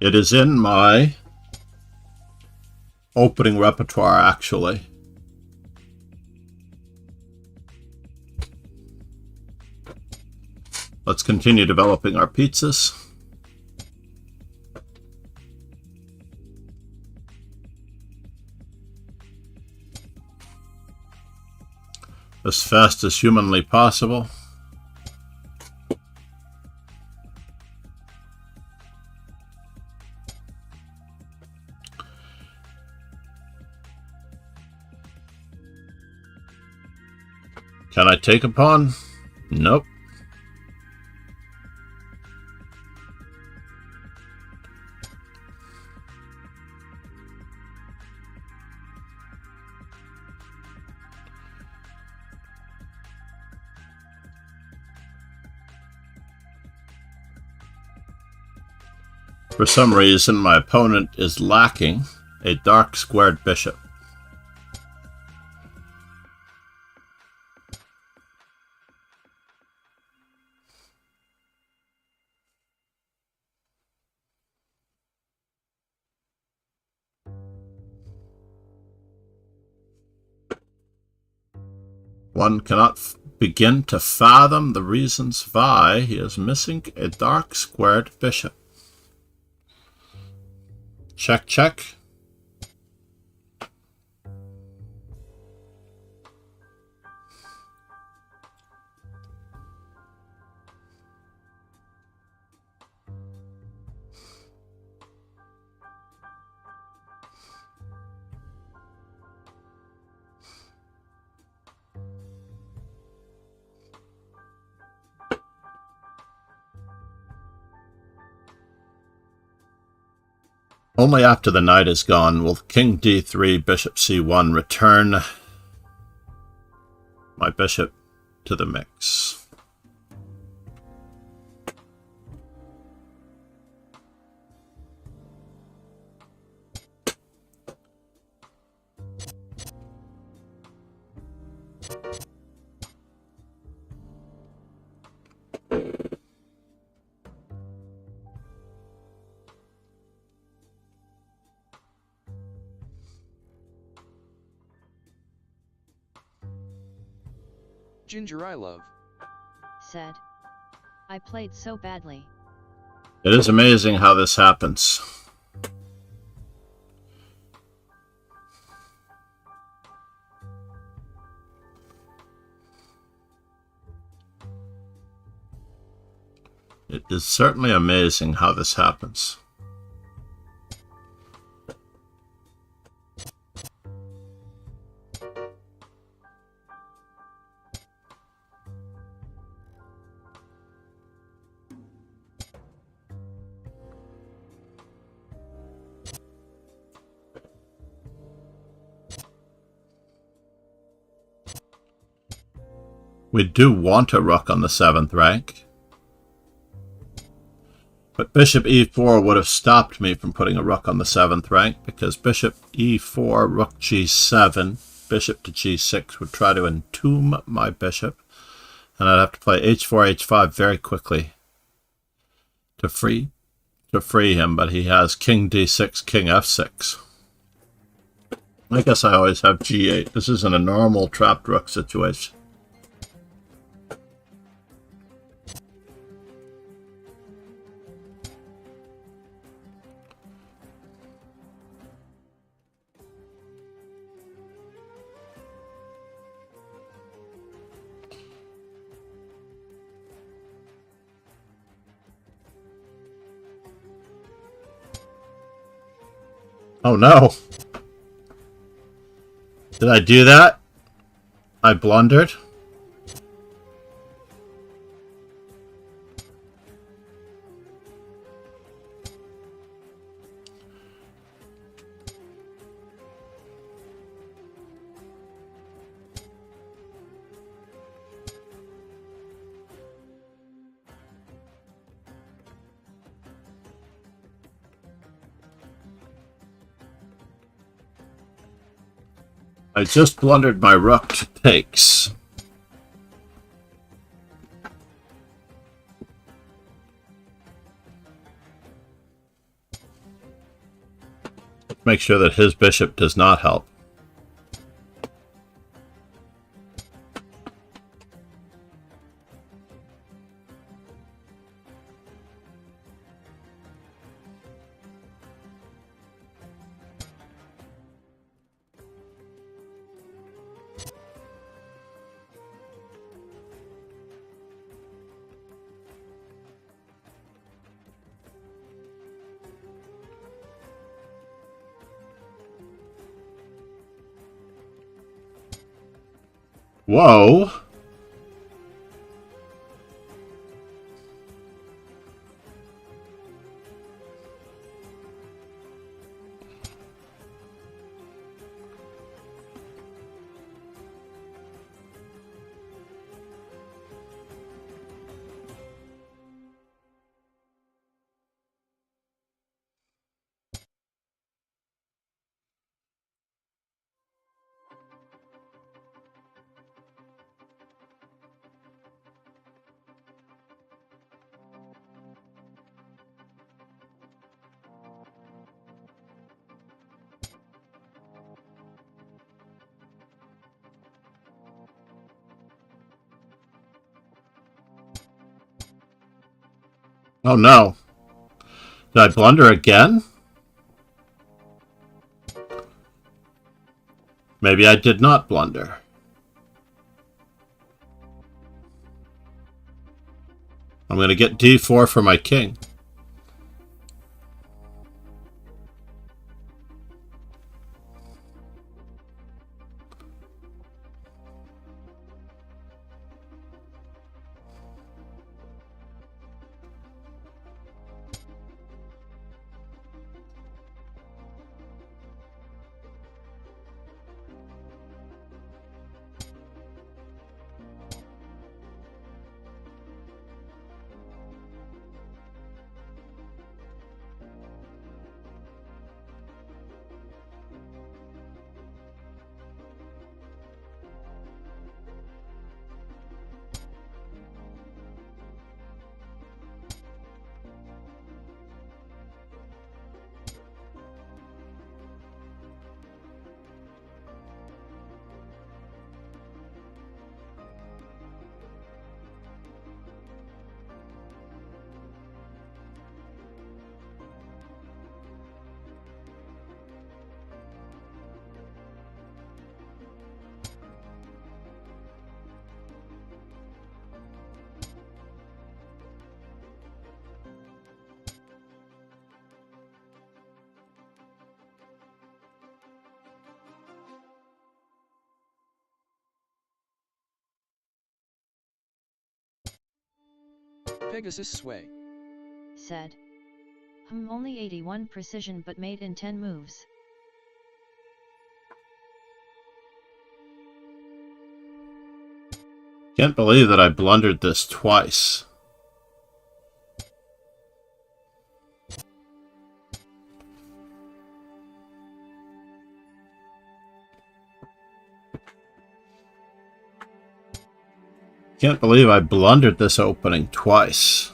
It is in my opening repertoire, actually. Let's continue developing our pizzas. As fast as humanly possible. Can I take a pawn? Nope. For some reason, my opponent is lacking a dark squared bishop. One cannot begin to fathom the reasons why he is missing a dark squared bishop. Check, check. Only after the knight is gone will king d3, bishop c1 return my bishop to the mix. Ginger I love. Said. I played so badly. It is amazing how this happens. It is certainly amazing how this happens. We do want a rook on the 7th rank. But bishop e4 would have stopped me from putting a rook on the 7th rank, because bishop e4, rook g7, bishop to g6 would try to entomb my bishop. And I'd have to play h4, h5 very quickly to free him, but he has king d6, king f6. I guess I always have g8. This isn't a normal trapped rook situation. Oh no! Did I do that? I blundered. I just blundered my rook to takes. Make sure that his bishop does not help. Whoa! Oh no. Did I blunder again? Maybe I did not blunder. I'm going to get d4 for my king. Pegasus sway. Said. Only 81 precision but made in 10 moves. Can't believe that I blundered this twice. Can't believe I blundered this opening twice.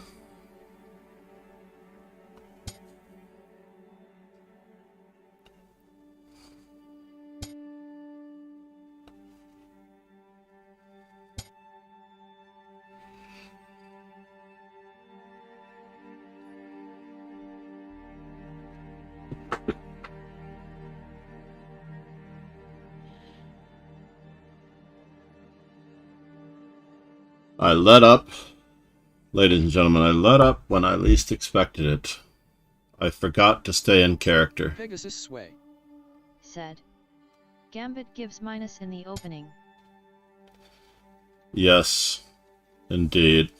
I let up, ladies and gentlemen, I let up when I least expected it. I forgot to stay in character. Pegasus sway. Said. Gambit gives minus in the opening. Yes, indeed.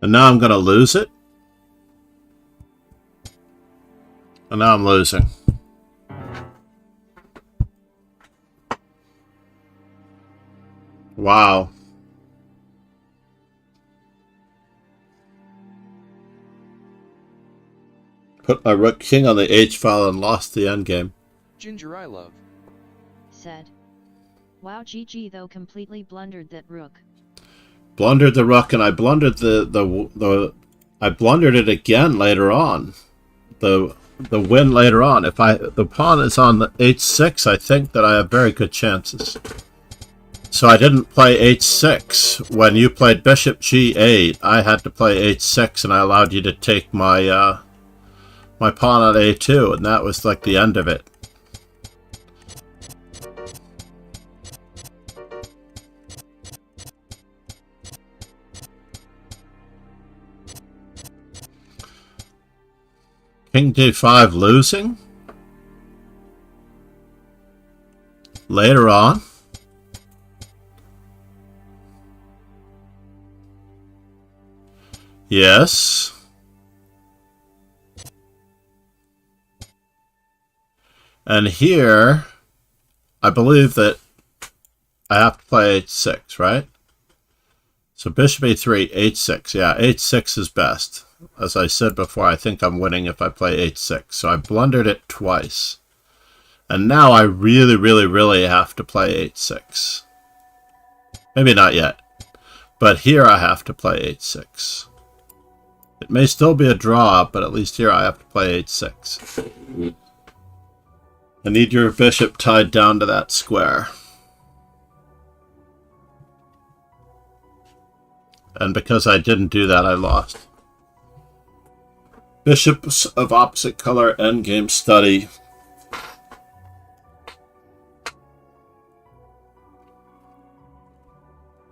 And now I'm going to lose it. And now I'm losing. Wow. Put my rook king on the H file and lost the endgame. Ginger I love. Said. Wow, GG though completely blundered that rook. Blundered the rook, and I blundered I blundered it again later on. The win later on. If the pawn is on the h6, I think that I have very good chances. So I didn't play h6 when you played bishop g8. I had to play h6, and I allowed you to take my my pawn on a2, and that was like the end of it. King d5 losing. Later on. Yes. And here, I believe that I have to play h6, right? So bishop a3, h6. Yeah, h6 is best. As I said before, I think I'm winning if I play h6. So I blundered it twice. And now I really, really, really have to play h6. Maybe not yet. But here I have to play h6. It may still be a draw, but at least here I have to play h6. I need your bishop tied down to that square. And because I didn't do that, I lost. Bishops of opposite color endgame study.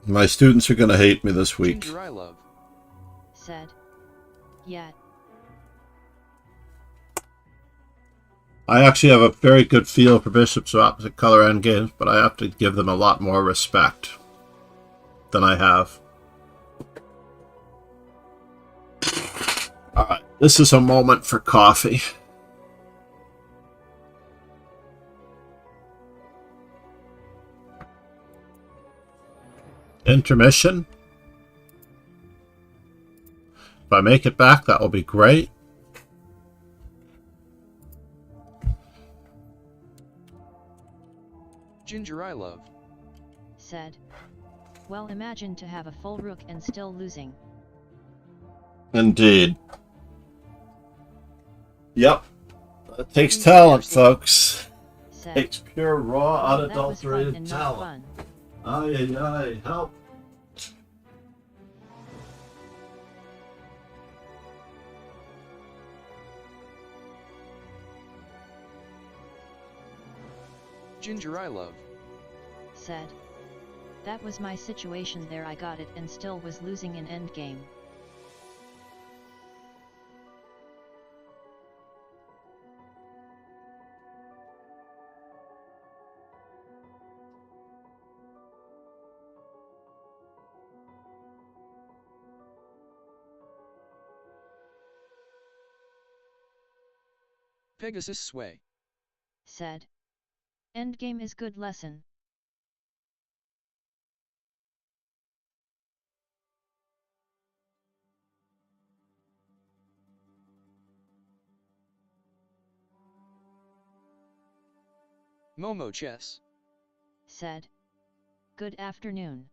My students are going to hate me this week. Ginger I love. Said. Yet. I actually have a very good feel for bishops of opposite color endgames, but I have to give them a lot more respect than I have. Alright, this is a moment for coffee. Intermission. If I make it back, that will be great. Ginger I love. Said. Well, imagine to have a full rook and still losing. Indeed. Yep. It takes talent, folks. Said. Takes pure, raw, That was fun unadulterated and not talent. fun. Aye, aye, help. Ginger I love. Said. That was my situation there, I got it and still was losing in endgame. Pegasus sway. Said. Endgame is good lesson. Momo chess. Said. Good afternoon.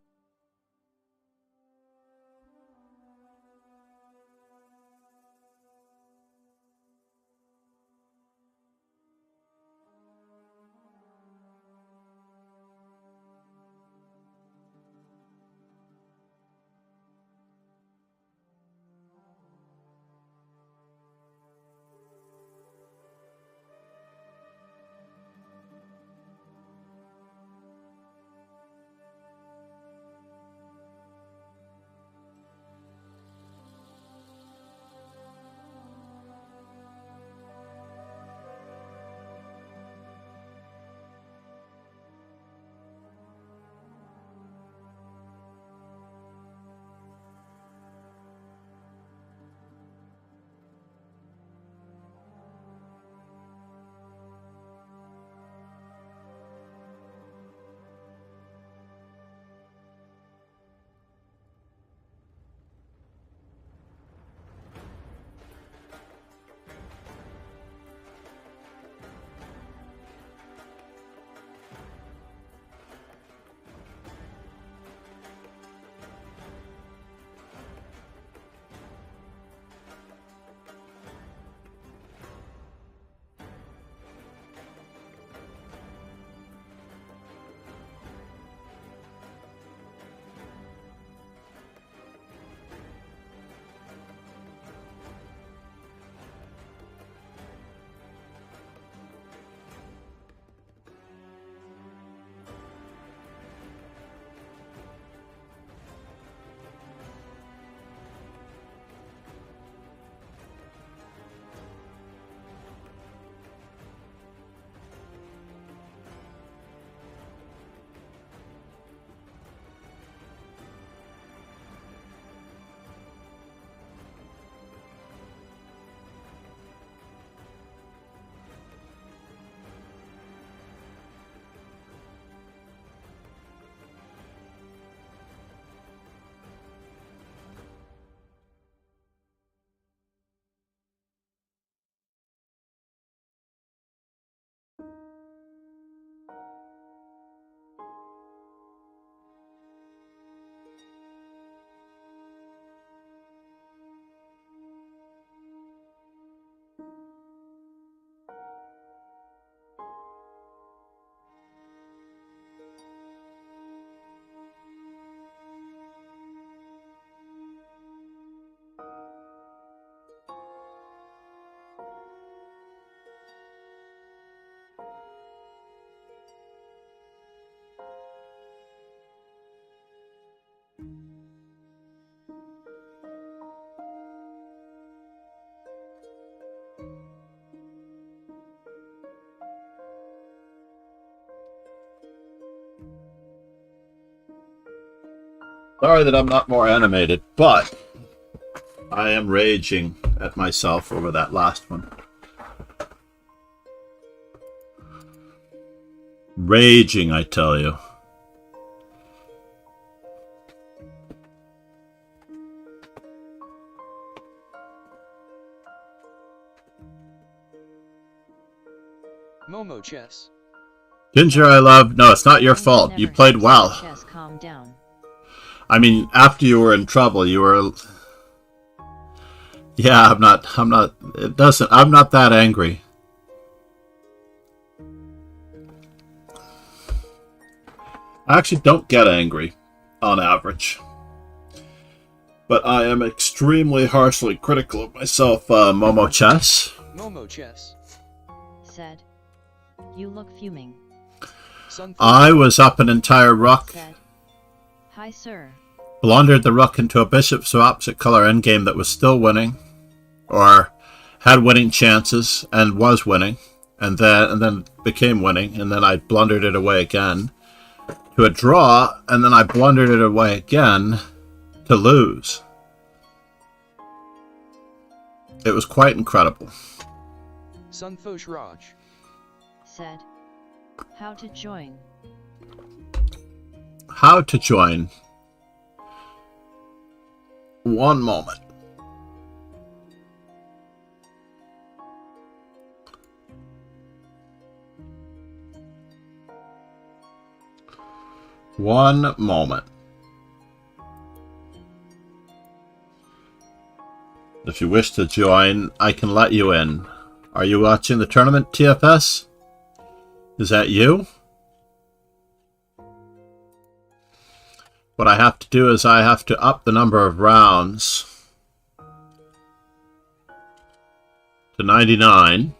Sorry that I'm not more animated, but I am raging at myself over that last one. Raging, I tell you. Momo chess. Ginger, I love. No, it's not your fault. You played well. Chess, calm down. I mean, after you were in trouble, you were... Yeah, I'm not, I'm not that angry. I actually don't get angry, on average. But I am extremely harshly critical of myself, Momo Chess. Momo Chess. Said. You look fuming. I was up an entire rook. Said. Hi, sir. Blundered the rook into a bishop of opposite color endgame that was still winning, or had winning chances and was winning, and then became winning, and then I blundered it away again to a draw, and then I blundered it away again to lose. It was quite incredible. Santosh Raj. Said. How to join. How to join. One moment. One moment. If you wish to join, I can let you in. Are you watching the tournament, TFS? Is that you? What I have to do is I have to up the number of rounds to 99,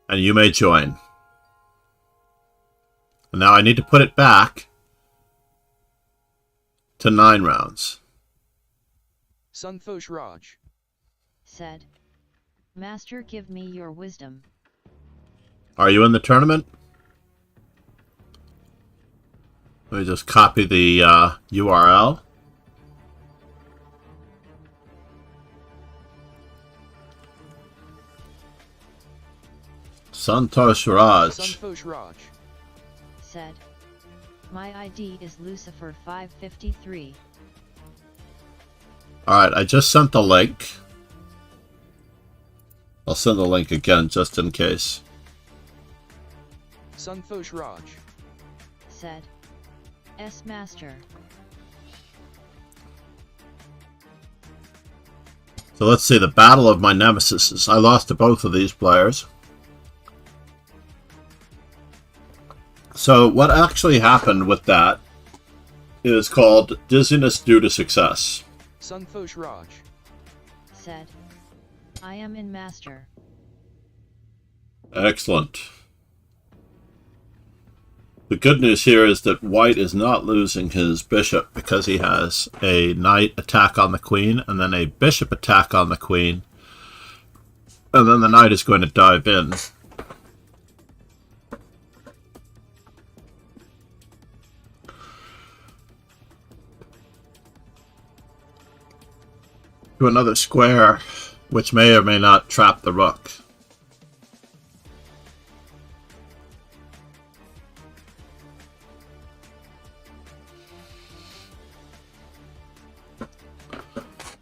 and you may join. And now I need to put it back to 9 rounds. Santosh Raj. Said. Master, give me your wisdom. Are you in the tournament? Let me just copy the URL. Santosh Raj. Santosh Raj. Said. My ID is Lucifer 553. Alright, I just sent the link. I'll send the link again just in case. Santosh Raj. Said. S Master. So let's see, the battle of my nemesis. I lost to both of these players. So what actually happened with that is called dizziness due to success. Santosh Raj. Said. I am in Master. Excellent. The good news here is that white is not losing his bishop because he has a knight attack on the queen and then a bishop attack on the queen. And then the knight is going to dive in. To another square, which may or may not trap the rook.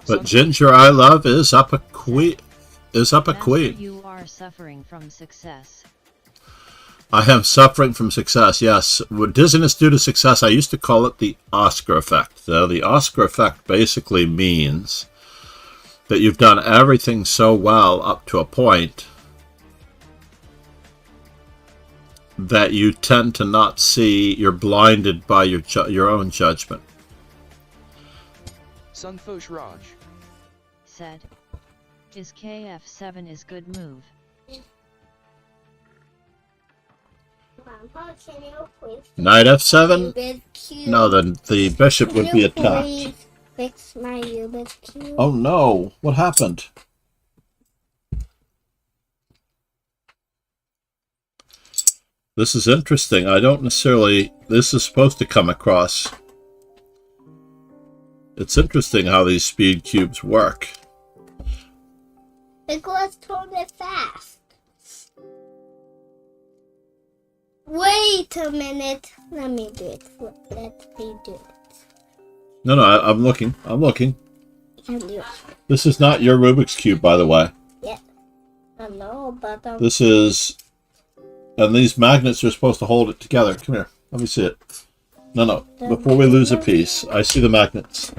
But Ginger I Love is up a queen. Master, you are suffering from success. I am suffering from success, yes. With dizziness due to success, I used to call it the Oscar effect. So the Oscar effect basically means that you've done everything so well up to a point that you tend to not see, you're blinded by your own judgment. Santosh Raj. Said. Is KF7 is good move. Knight F7? No, then the bishop would be attacked. Fix my Rubik's Cube. Oh no, what happened? This is interesting. I don't necessarily... This is supposed to come across. It's interesting how these speed cubes work. It goes totally fast. Wait a minute. Let me do it. Let me do it. No, I'm looking. I'm looking. Can do it. This is not your Rubik's Cube, by the way. Yeah. I know, but This is... And these magnets are supposed to hold it together. Come here. Let me see it. No. Before we lose a piece, I see the magnets.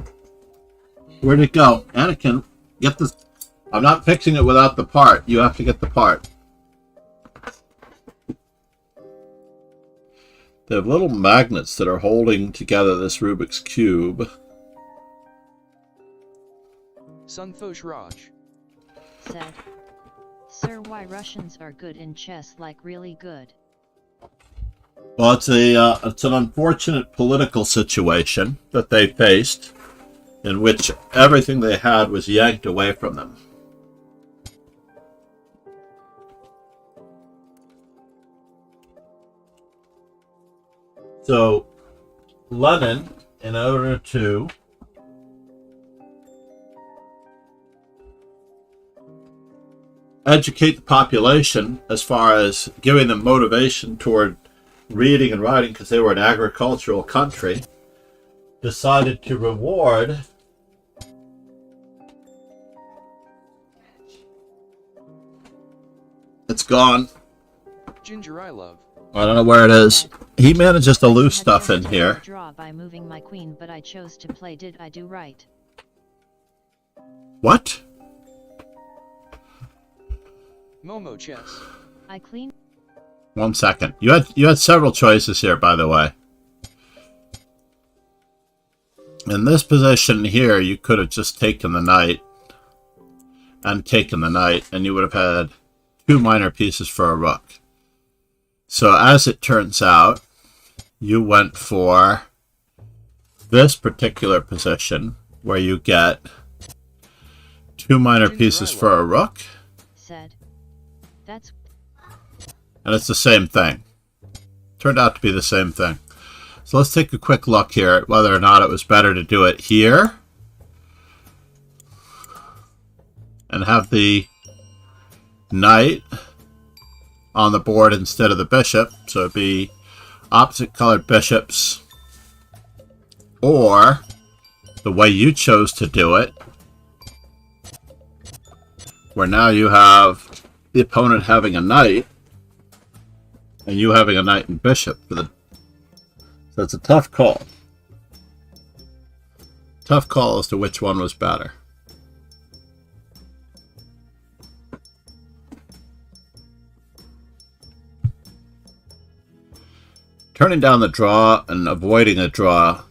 Where'd it go? Anakin, get this. I'm not fixing it without the part. You have to get the part. They have little magnets that are holding together this Rubik's Cube. Sunfosh Raj. Said. Sir, why Russians are good in chess, like really good? Well, it's an unfortunate political situation that they faced, in which everything they had was yanked away from them. So, Lenin, in order to educate the population as far as giving them motivation toward reading and writing, because they were an agricultural country, decided to reward it's gone. Ginger I love. I don't know where it is. He manages to lose stuff in here. Draw by moving my queen, but I chose to play. Did I do right? What? Momo chess. I clean. 1 second. You had several choices here, by the way. In this position here, you could have just taken the knight and taken the knight, and you would have had 2 minor pieces for a rook. So as it turns out, you went for this particular position where you get 2 minor pieces for a rook. Said. That's. And it's the same thing. Turned out to be the same thing. So let's take a quick look here at whether or not it was better to do it here and have the knight on the board instead of the bishop, so it'd be opposite colored bishops, or the way you chose to do it, where now you have the opponent having a knight and you having a knight and bishop. So it's a tough call. Tough call as to which one was better. Turning down the draw and avoiding a draw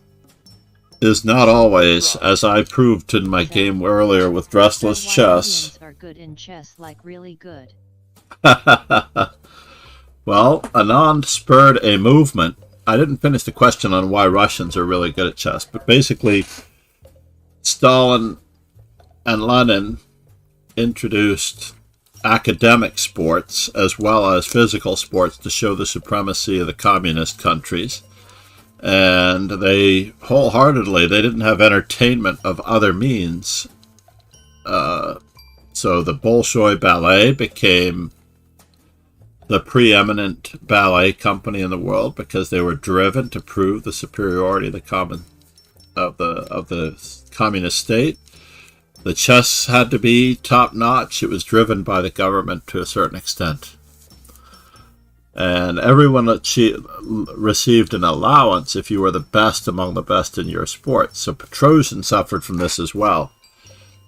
is not always, as I proved in my game earlier with Dressless Chess. Are good in chess, like really good. Well, Anand spurred a movement. I didn't finish the question on why Russians are really good at chess, but basically Stalin and Lenin introduced academic sports as well as physical sports to show the supremacy of the communist countries. And they wholeheartedly, they didn't have entertainment of other means. So the Bolshoi Ballet became the preeminent ballet company in the world because they were driven to prove the superiority of the communist state. The chess had to be top-notch. It was driven by the government to a certain extent. And everyone received an allowance if you were the best among the best in your sport. So Petrosian suffered from this as well.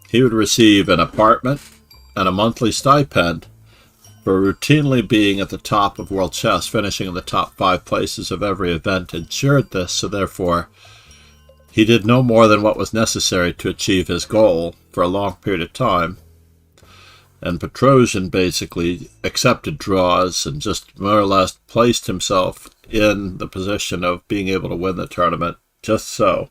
He would receive an apartment and a monthly stipend for routinely being at the top of world chess. Finishing in the top 5 places of every event ensured this, so therefore he did no more than what was necessary to achieve his goal for a long period of time. And Petrosian basically accepted draws and just more or less placed himself in the position of being able to win the tournament just so,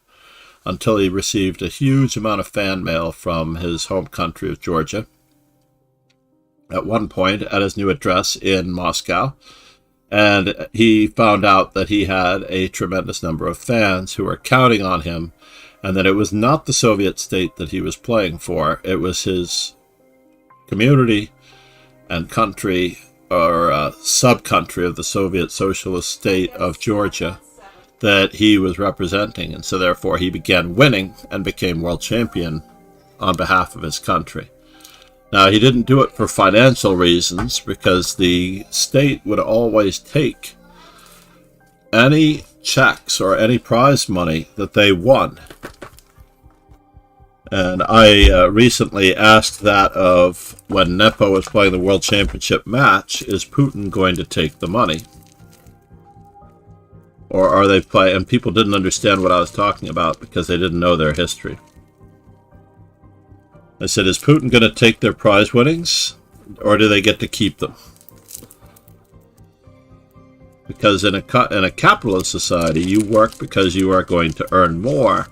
until he received a huge amount of fan mail from his home country of Georgia. At one point, at his new address in Moscow, and he found out that he had a tremendous number of fans who were counting on him, and that it was not the Soviet state that he was playing for, it was his community and country, or sub-country of the Soviet Socialist state of Georgia, that he was representing, and so therefore he began winning and became world champion on behalf of his country. Now, he didn't do it for financial reasons, because the state would always take any checks or any prize money that they won And I recently asked that of when Nepo was playing the World Championship match, is Putin going to take the money? Or are they playing? And people didn't understand what I was talking about because they didn't know their history. I said, is Putin going to take their prize winnings? Or do they get to keep them? Because in a capitalist society, you work because you are going to earn more,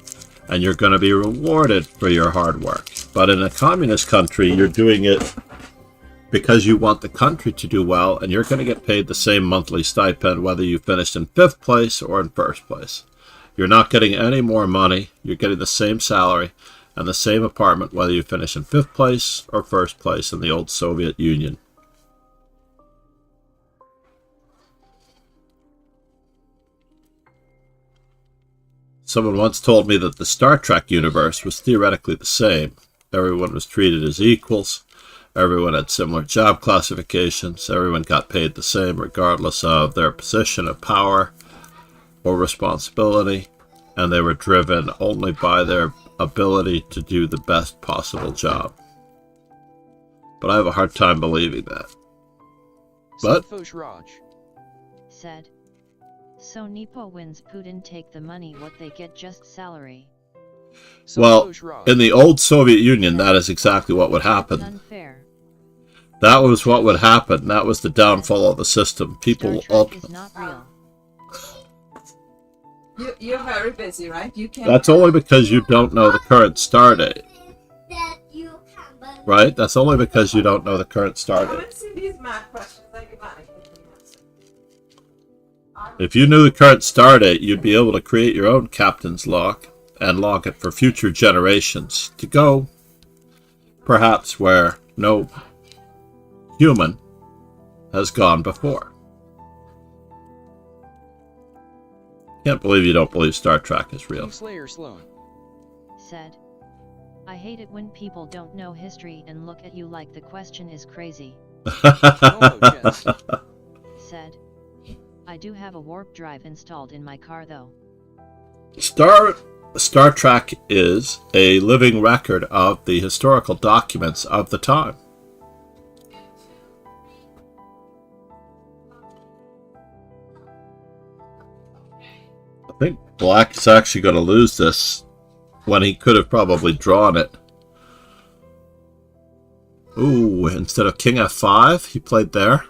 and you're going to be rewarded for your hard work. But in a communist country, you're doing it because you want the country to do well, and you're going to get paid the same monthly stipend whether you finished in 5th place or in 1st place. You're not getting any more money. You're getting the same salary and the same apartment whether you finish in 5th place or 1st place in the old Soviet Union. Someone once told me that the Star Trek universe was theoretically the same. Everyone was treated as equals. Everyone had similar job classifications. Everyone got paid the same regardless of their position of power or responsibility. And they were driven only by their ability to do the best possible job. But I have a hard time believing that. But Santosh Raj said. So Nepo wins, Putin take the money, what they get just salary. well, Santosh Raj. in the old Soviet Union, that is exactly what would happen. Unfair. That was what would happen. That was the downfall of the system. People Star Trek is not real. You're very busy, right? You can't. That's only because you don't know the current star date. Right? That's only because you don't know the current star I date. want to see these math questions. Like, If you knew the current star date, you'd be able to create your own captain's log and log it for future generations to go, perhaps, where no human has gone before. Can't believe you don't believe Star Trek is real. Slayer Sloan Said. I hate it when people don't know history and look at you like the question is crazy. Momo Chess Said. I do have a warp drive installed in my car though. Star Trek is a living record of the historical documents of the time. I think Black is actually going to lose this when he could have probably drawn it. Ooh, instead of King F5, he played there.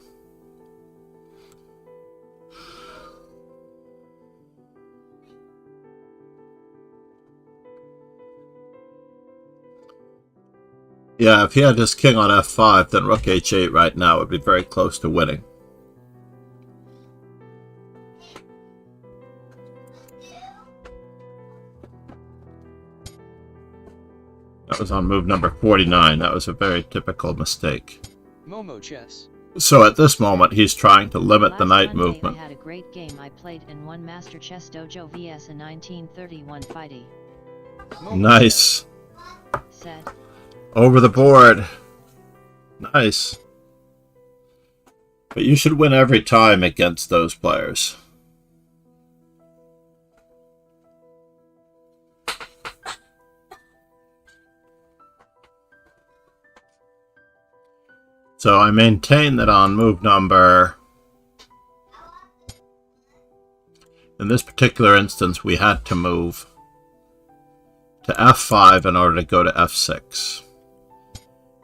Yeah, if he had his king on F5, then Rook H8 right now would be very close to winning. That was on move number 49. That was a very typical mistake. Momo Chess So at this moment, he's trying to limit the knight Monday, movement. I had a great game. I played in one Master Chess Dojo vs a 1931 fighty. Momo Nice. Said. Over the board. Nice. But you should win every time against those players. So I maintain that on move number... In this particular instance, we had to move to F5 in order to go to F6.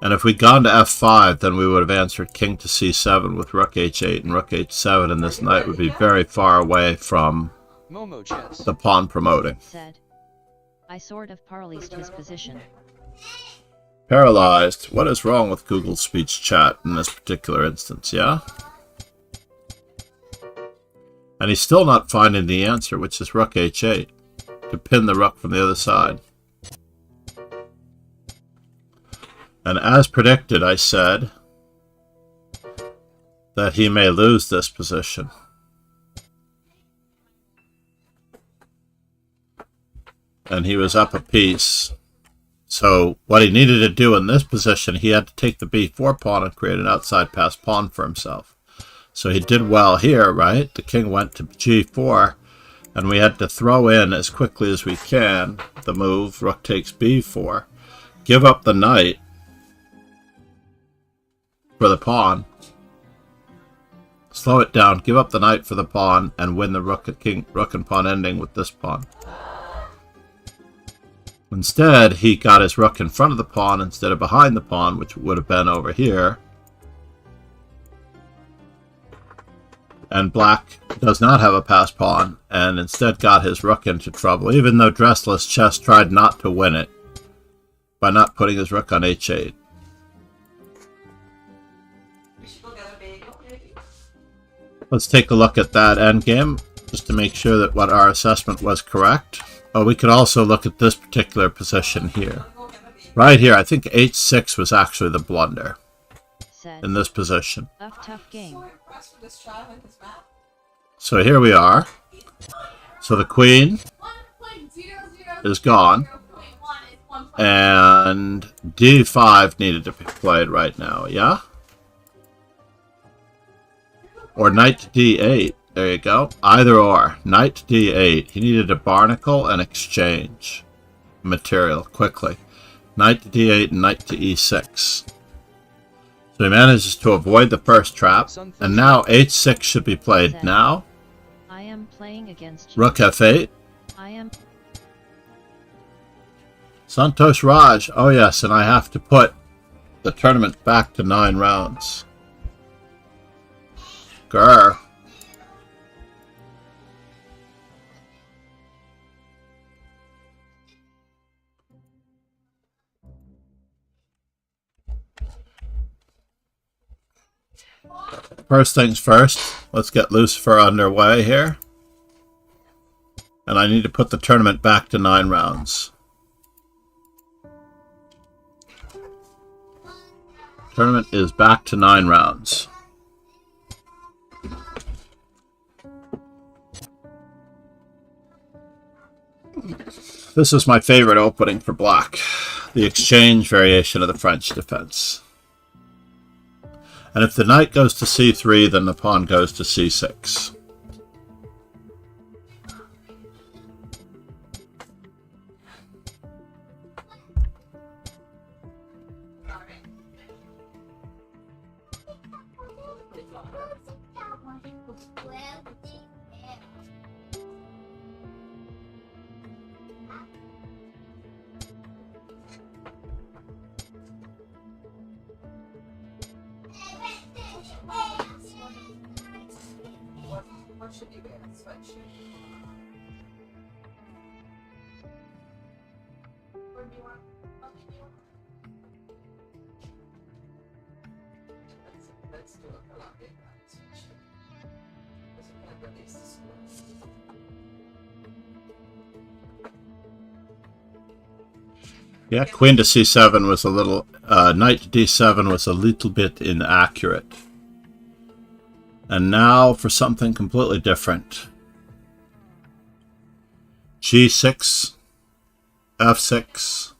And if we'd gone to F5, then we would have answered King to C7 with Rook H8 and Rook H7, and this knight would be very far away from Momo Chess the pawn promoting. Said. I sort of parleysed his position. Paralyzed. What is wrong with Google Speech Chat in this particular instance, yeah? And he's still not finding the answer, which is Rook H8, to pin the rook from the other side. And as predicted, I said that he may lose this position. And he was up a piece. So what he needed to do in this position, he had to take the b4 pawn and create an outside pass pawn for himself. So he did well here, right? The king went to g4, and we had to throw in as quickly as we can the move rook takes b4. give up the knight for the pawn. Slow it down, give up the knight for the pawn, and win the rook and pawn ending with this pawn. Instead, he got his rook in front of the pawn instead of behind the pawn, which would have been over here. And black does not have a passed pawn, and instead got his rook into trouble, even though Dressless Chess tried not to win it by not putting his rook on h8. Let's take a look at that endgame, just to make sure that what our assessment was correct. Oh, we could also look at this particular position here. Right here, I think h6 was actually the blunder in this position. Tough game. So here we are. So the queen is gone. And d5 needed to be played right now, yeah? Or knight to d8. There you go. Either or. Knight to d8. He needed a barnacle and exchange material quickly. Knight to d8 and knight to e6. So he manages to avoid the first trap. And now h6 should be played now. I am playing against you. Rook f8. I am. Santosh Raj. Oh yes, and I have to put the tournament back to 9 rounds. Grr. First things first, let's get Lucifer underway here. And I need to put the tournament back to 9 rounds. Tournament is back to 9 rounds. This is my favorite opening for black. The exchange variation of the French defense. And if the knight goes to c3, then the pawn goes to c6. What should you wear? Sweatshirt? Or do you want? Let's do a Columbia sweatshirt. Because we can't release the school. Yeah, queen to c7 was a little... knight to d7 was a little bit inaccurate. And now for something completely different. G6, F6.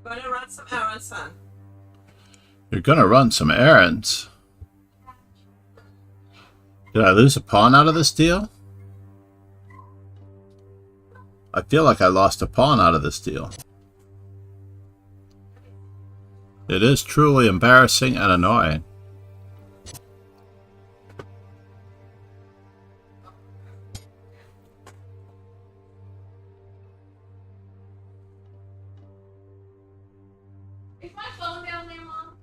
We're going to run some errands, son. You're gonna run some errands. Did I lose a pawn out of this deal? I feel like I lost a pawn out of this deal. It is truly embarrassing and annoying. Is my phone down there, Mom?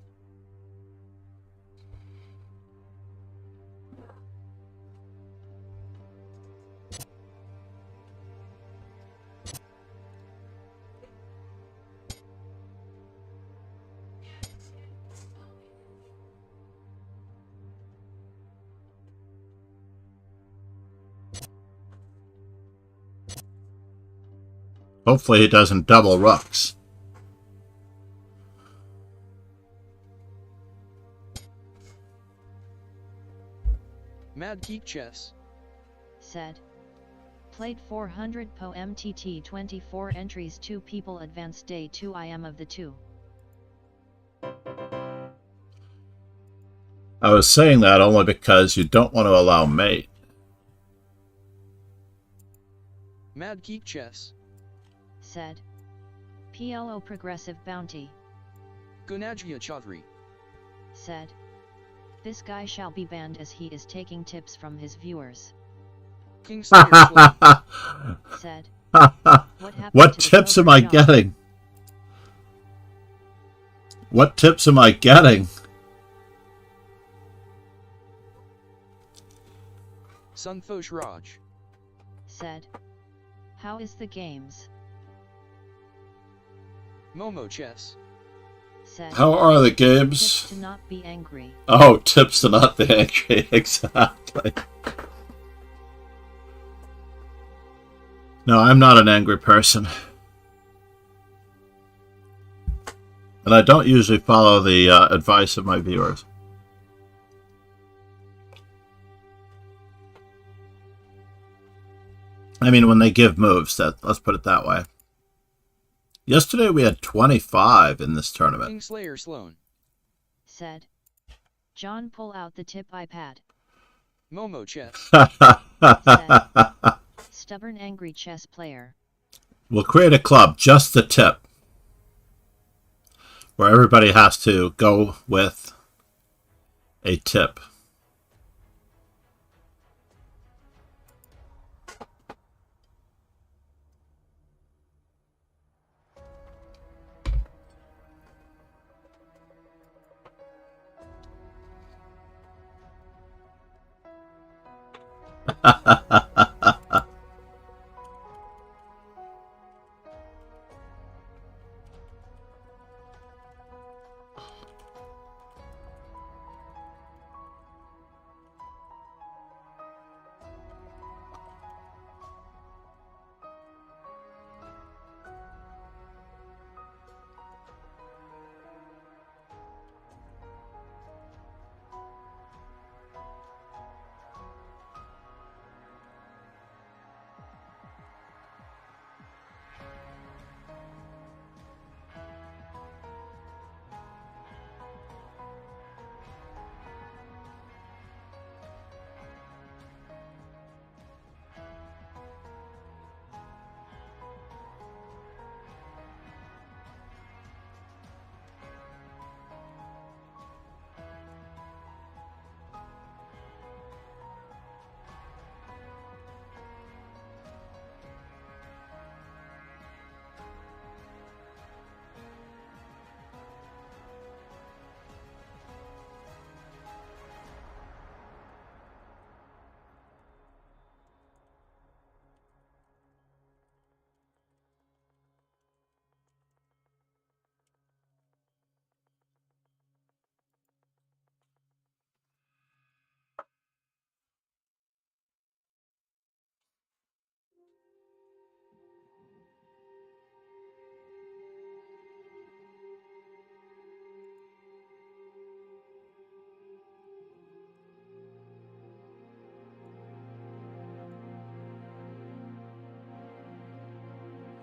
Hopefully he doesn't double rooks. Mad Geek Chess. Said. Played 400 po MTT 24 entries 2 people advanced day 2 I am of the 2. I was saying that only because you don't want to allow mate. Mad Geek Chess. Said. PLO Progressive Bounty. Gunajia Chaudhry. Said. This guy shall be banned as he is taking tips from his viewers. Kingslayer Sloan. Said. What What tips am I getting? What tips am I getting? Sunfosh Raj. Said. How is the games? Momo Chess. Said. How are the Tips games? to not be angry. Oh, tips to not be angry. Exactly. No, I'm not an angry person. And I don't usually follow the advice of my viewers. I mean, when they give moves, let's put it that way. Yesterday we had 25 in this tournament. Kingslayer Sloan. Said. John, pull out the tip iPad. Momo Chess. Said. Stubborn angry chess player. We'll create a club, just the tip, where everybody has to go with a tip.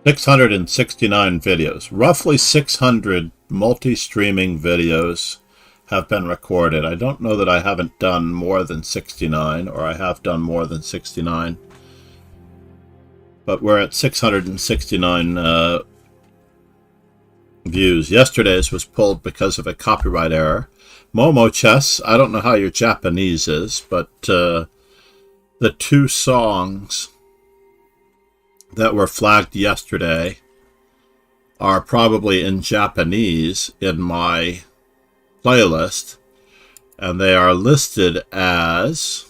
$669 videos. Roughly 600 multi-streaming videos have been recorded. I don't know that I haven't done more than 69, or I have done more than 69. But we're at 669 views. Yesterday's was pulled because of a copyright error. Momo Chess, I don't know how your Japanese is, but the 2 songs that were flagged yesterday are probably in Japanese in my playlist, and they are listed as,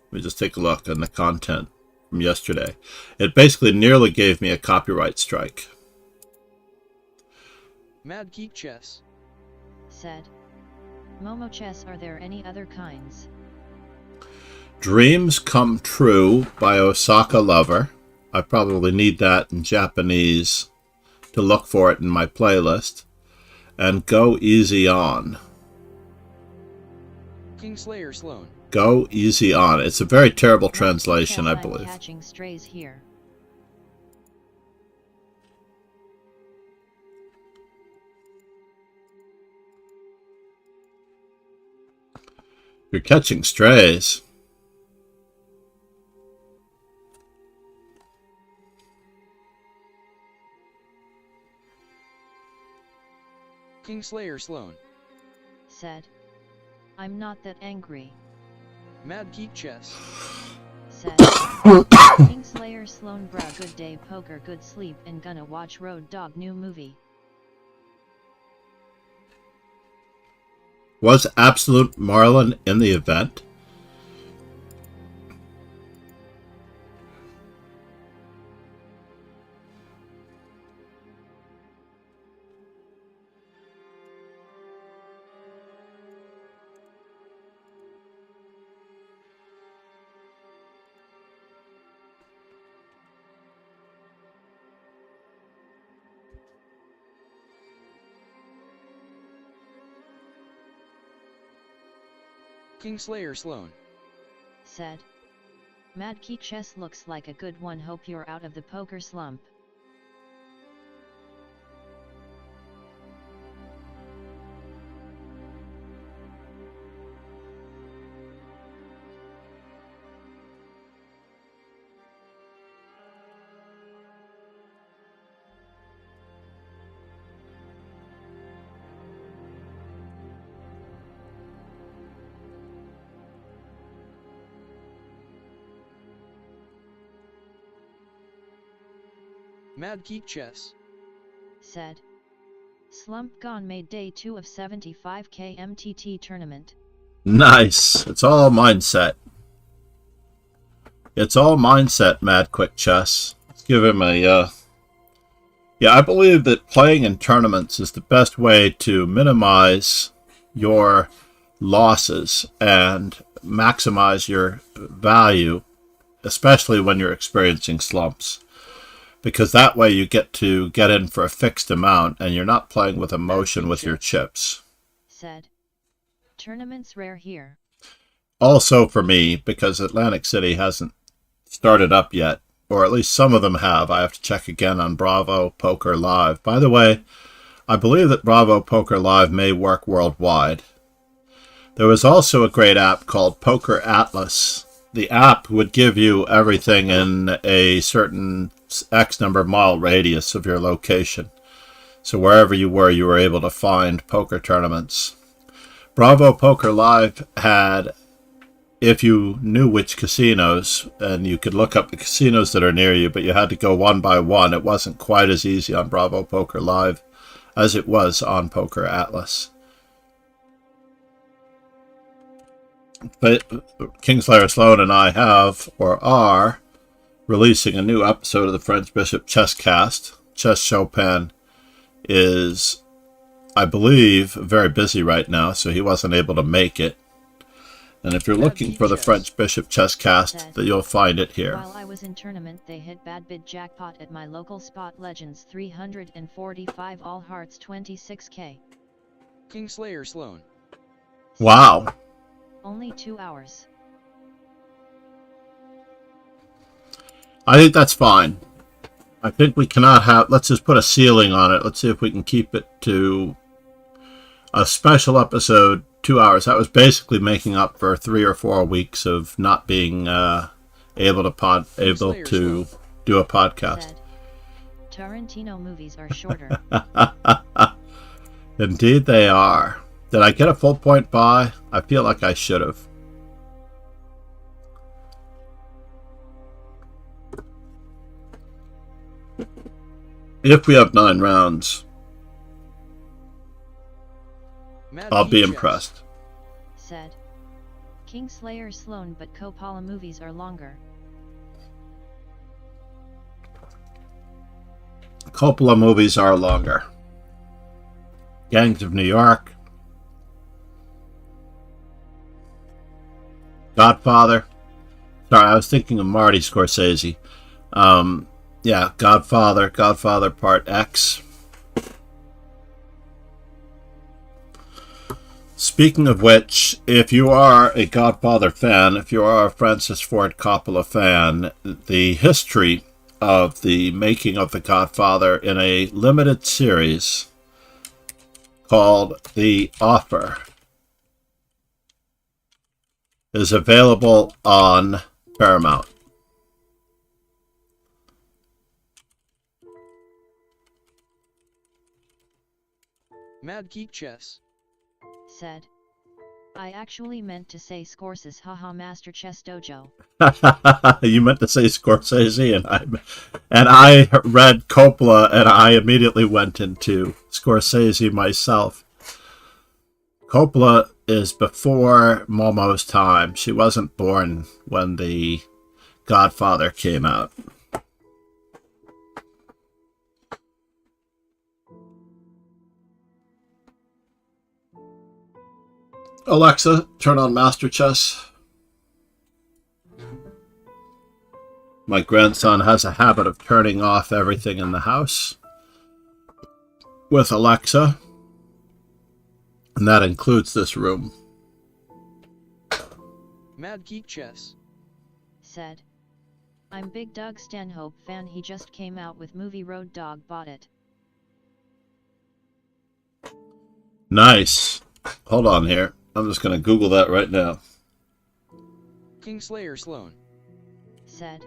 let me just take a look on the content from yesterday. It basically nearly gave me a copyright strike. Mad Geek Chess. Said. Momo chess, are there any other kinds? Dreams Come True by Osaka Lover. I probably need that in Japanese to look for it in my playlist. And Go Easy On. Kingslayer Sloan. Go Easy On. It's a very terrible Mad Geek translation, Chess, I believe. I'm catching strays here. You're catching strays. Kingslayer Sloan. Said. I'm not that angry. Mad Geek Chess. Said. Kingslayer Sloan bra good day poker good sleep and gonna watch Road Dog new movie. Was Absolute Marlin in the event? Kingslayer Sloan. Said. Mad Key Chess looks like a good one, hope you're out of the poker slump. Mad Geek Chess. Said. Slump gone made day 2 of 75k MTT tournament. Nice. It's all mindset. It's all mindset, Mad Quick Chess. Let's give him a... Yeah, I believe that playing in tournaments is the best way to minimize your losses and maximize your value, especially when you're experiencing slumps. Because that way you get to get in for a fixed amount and you're not playing with emotion with your chips. Said. Tournaments rare here. Also for me, because Atlantic City hasn't started up yet, or at least some of them have. I have to check again on Bravo Poker Live. By the way, I believe that Bravo Poker Live may work worldwide. There was also a great app called Poker Atlas. The app would give you everything in a certain X number of mile radius of your location. So wherever you were able to find poker tournaments. Bravo Poker Live had, if you knew which casinos, and you could look up the casinos that are near you, but you had to go one by one. It wasn't quite as easy on Bravo Poker Live as it was on Poker Atlas. But Kingslayer Sloan and I have, or are, releasing a new episode of the French Bishop Chess Cast. Chess Chopin is, I believe, very busy right now, so he wasn't able to make it. And if you're looking for the French Bishop Chess Cast, that you'll find it here. While I was in tournament, they hit bad bid jackpot at my local spot. Legends 345, all hearts 26k. Kingslayer Sloan. Wow. Only 2 hours. I think that's fine. I think we cannot have... Let's just put a ceiling on it. Let's see if we can keep it to a special episode, 2 hours. That was basically making up for 3 or 4 weeks of not being able to do a podcast. Said. Tarantino movies are shorter. Indeed they are. Did I get a full point buy? I feel like I should have. If we have 9 rounds, Mad I'll be Geek Chess. impressed. Said. Kingslayer Sloan, but Coppola movies are longer. Coppola movies are longer. Gangs of New York. Godfather. Sorry, I was thinking of Marty Scorsese. Yeah, Godfather Part X. Speaking of which, if you are a Godfather fan, if you are a Francis Ford Coppola fan, the history of the making of The Godfather in a limited series called The Offer is available on Paramount. Mad Geek Chess. Said. I actually meant to say Scorsese, haha, Master Chess Dojo. You meant to say Scorsese, and I read Coppola, and I immediately went into Scorsese myself. Coppola is before Momo's time. She wasn't born when The Godfather came out. Alexa, turn on Master Chess. My grandson has a habit of turning off everything in the house with Alexa, and that includes this room. Mad Geek Chess. Said. I'm big Doug Stanhope fan, he just came out with movie Road Dogg, bought it. Nice. Hold on here. I'm just going to Google that right now. Kingslayer Sloan. Said.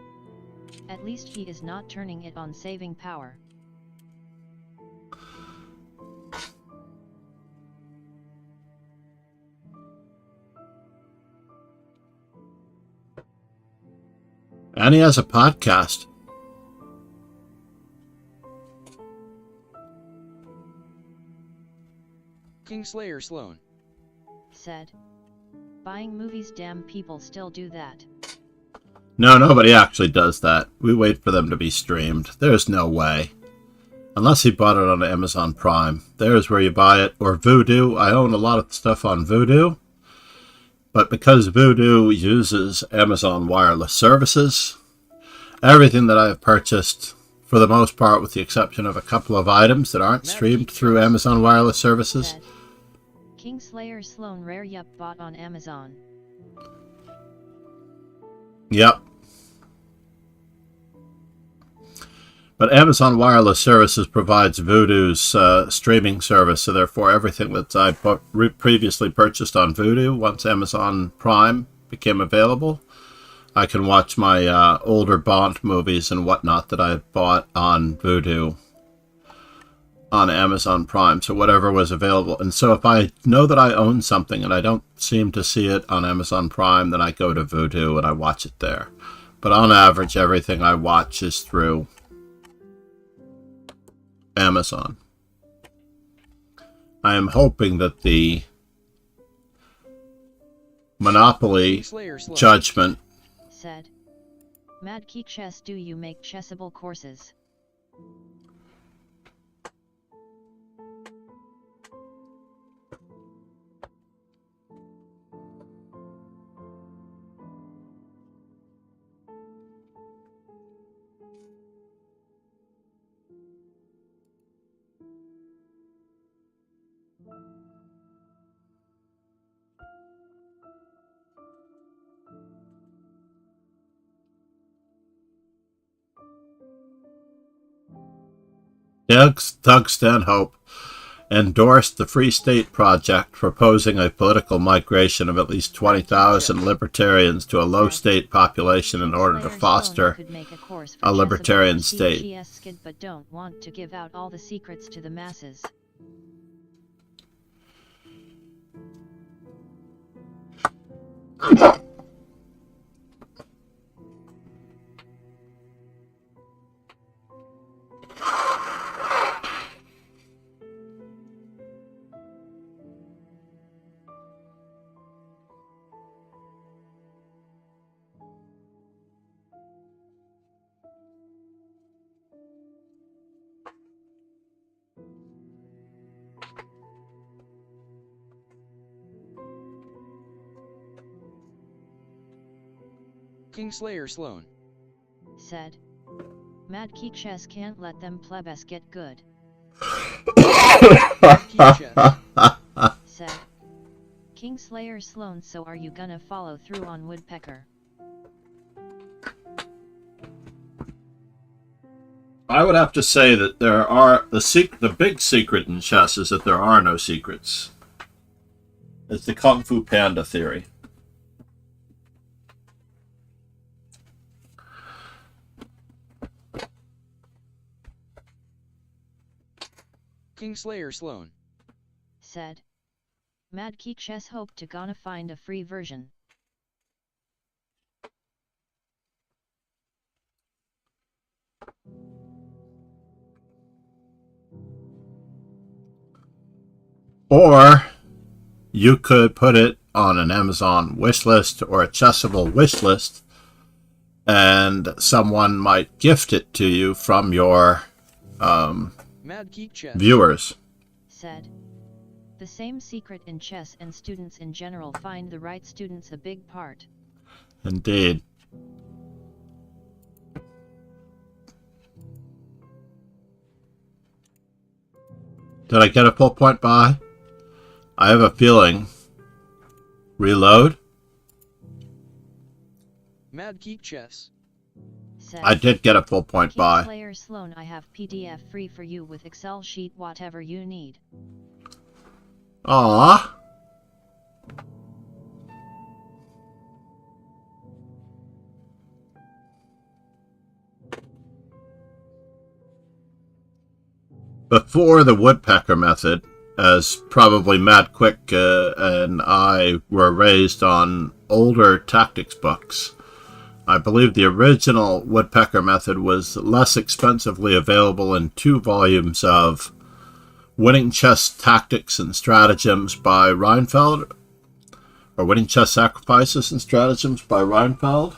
At least he is not turning it on saving power. And he has a podcast. Kingslayer Sloan. Said. Buying movies, damn people still do that. No, nobody actually does that. We wait for them to be streamed. There's no way. Unless he bought it on Amazon Prime. There's where you buy it. Or Vudu. I own a lot of stuff on Vudu. But because Vudu uses Amazon wireless services, everything that I have purchased, for the most part, with the exception of a couple of items that aren't streamed through Amazon wireless services. Said. Kingslayer Sloan Rare, yup, bought on Amazon. Yep. But Amazon Wireless Services provides Vudu's streaming service, so therefore everything that I previously purchased on Vudu, once Amazon Prime became available, I can watch my older Bond movies and whatnot that I bought on Vudu on Amazon Prime, so whatever was available. And so if I know that I own something and I don't seem to see it on Amazon Prime, then I go to Vudu and I watch it there. But on average, everything I watch is through Amazon. I am hoping that the Monopoly judgment. Said. Mad Geek Chess, do you make chessable courses? Doug Stanhope endorsed the Free State Project, proposing a political migration of at least 20,000 libertarians to a low-state population in order to foster a libertarian state. But don't want to give out all the secrets to the masses. Kingslayer Sloan. Said. Mad Geek Chess can't let them plebes get good. Mad Geek Chess. Said. Kingslayer Sloan, so are you gonna follow through on Woodpecker? I would have to say that there are the big secret in chess is that there are no secrets. It's the Kung Fu Panda theory. Kingslayer Sloan. Said. Mad Geek Chess hope to gonna find a free version. Or you could put it on an Amazon wish list or a Chessable wish list, and someone might gift it to you from your Mad Geek Chess. viewers. Said. The same secret in chess, and students in general find the right students a big part. Indeed. Did I get a full point buy? I have a feeling. Reload? Mad Geek Chess. Said. I did get a full point buy. Kingslayer Sloan, I have PDF free for you with Excel sheet, whatever you need. Aww. Before the woodpecker method, as probably Matt Quick and I were raised on older tactics books, I believe the original woodpecker method was less expensively available in 2 volumes of Winning Chess Tactics and Stratagems by Reinfeld, or Winning Chess Sacrifices and Stratagems by Reinfeld,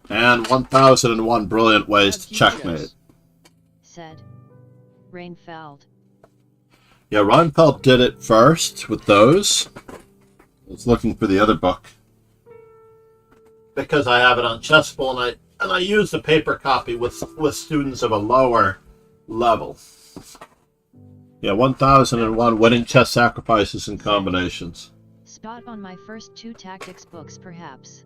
and 1001 Brilliant Ways to Checkmate. Said. Reinfeld. Yeah, Reinfeld did it first with those. I was looking for the other book because I have it on Chessable, and I use the paper copy with students of a lower level. Yeah, 1001 Winning Chess Sacrifices and Combinations. Spot on my first 2 tactics books, perhaps.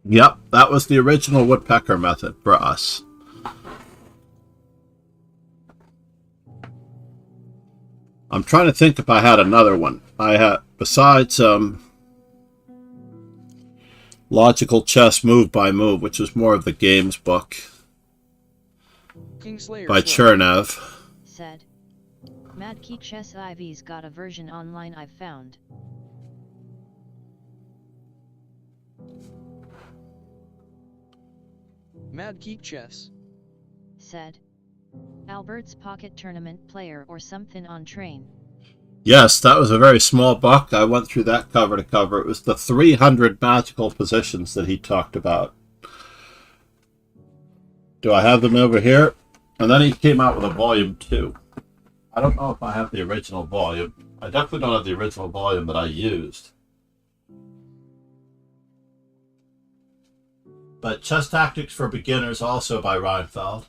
Yep, that was the original woodpecker method for us. I'm trying to think if I had another one. I had, besides Logical Chess Move by Move, which was more of the games book Kingslayer by Sloan. Chernev. Said. Mad Geek Chess IV's got a version online I've found. Mad Geek Chess. Said. Albert's Pocket Tournament Player or something on train. Yes, that was a very small book. I went through that cover to cover. It was the 300 magical positions that he talked about. Do I have them over here? And then he came out with a volume 2. I don't know if I have the original volume. I definitely don't have the original volume that I used. But Chess Tactics for Beginners, also by Reinfeld.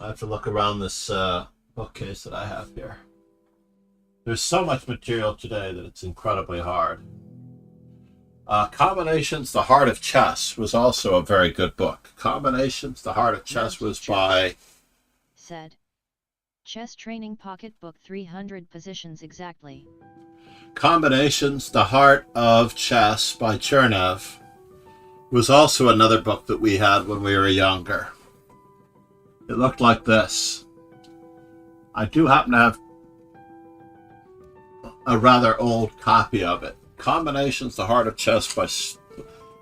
I have to look around this bookcase that I have here. There's so much material today that it's incredibly hard. Combinations, The Heart of Chess was also a very good book. Combinations, The Heart of Chess was by... Said. Chess Training Pocket Book 300 positions exactly. Combinations, The Heart of Chess by Chernev was also another book that we had when we were younger. It looked like this. I do happen to have a rather old copy of it. Combinations, The Heart of Chess by...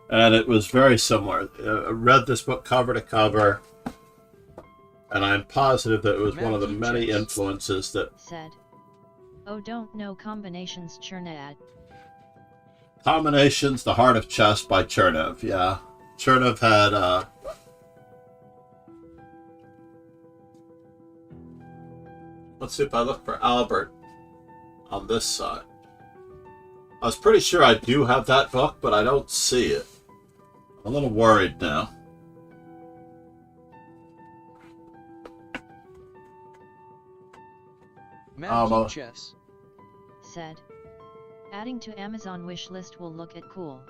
And it was very similar. I read this book cover to cover, and I'm positive that it was one of the many influences that... Said. Oh, don't know Combinations Chernev. Combinations, The Heart of Chess by Chernev, yeah. Chernev had Let's see if I look for Albert on this side. I was pretty sure I do have that book, but I don't see it. I'm a little worried now. Mad Geek Chess. Said. Adding to Amazon wish list will look at cool.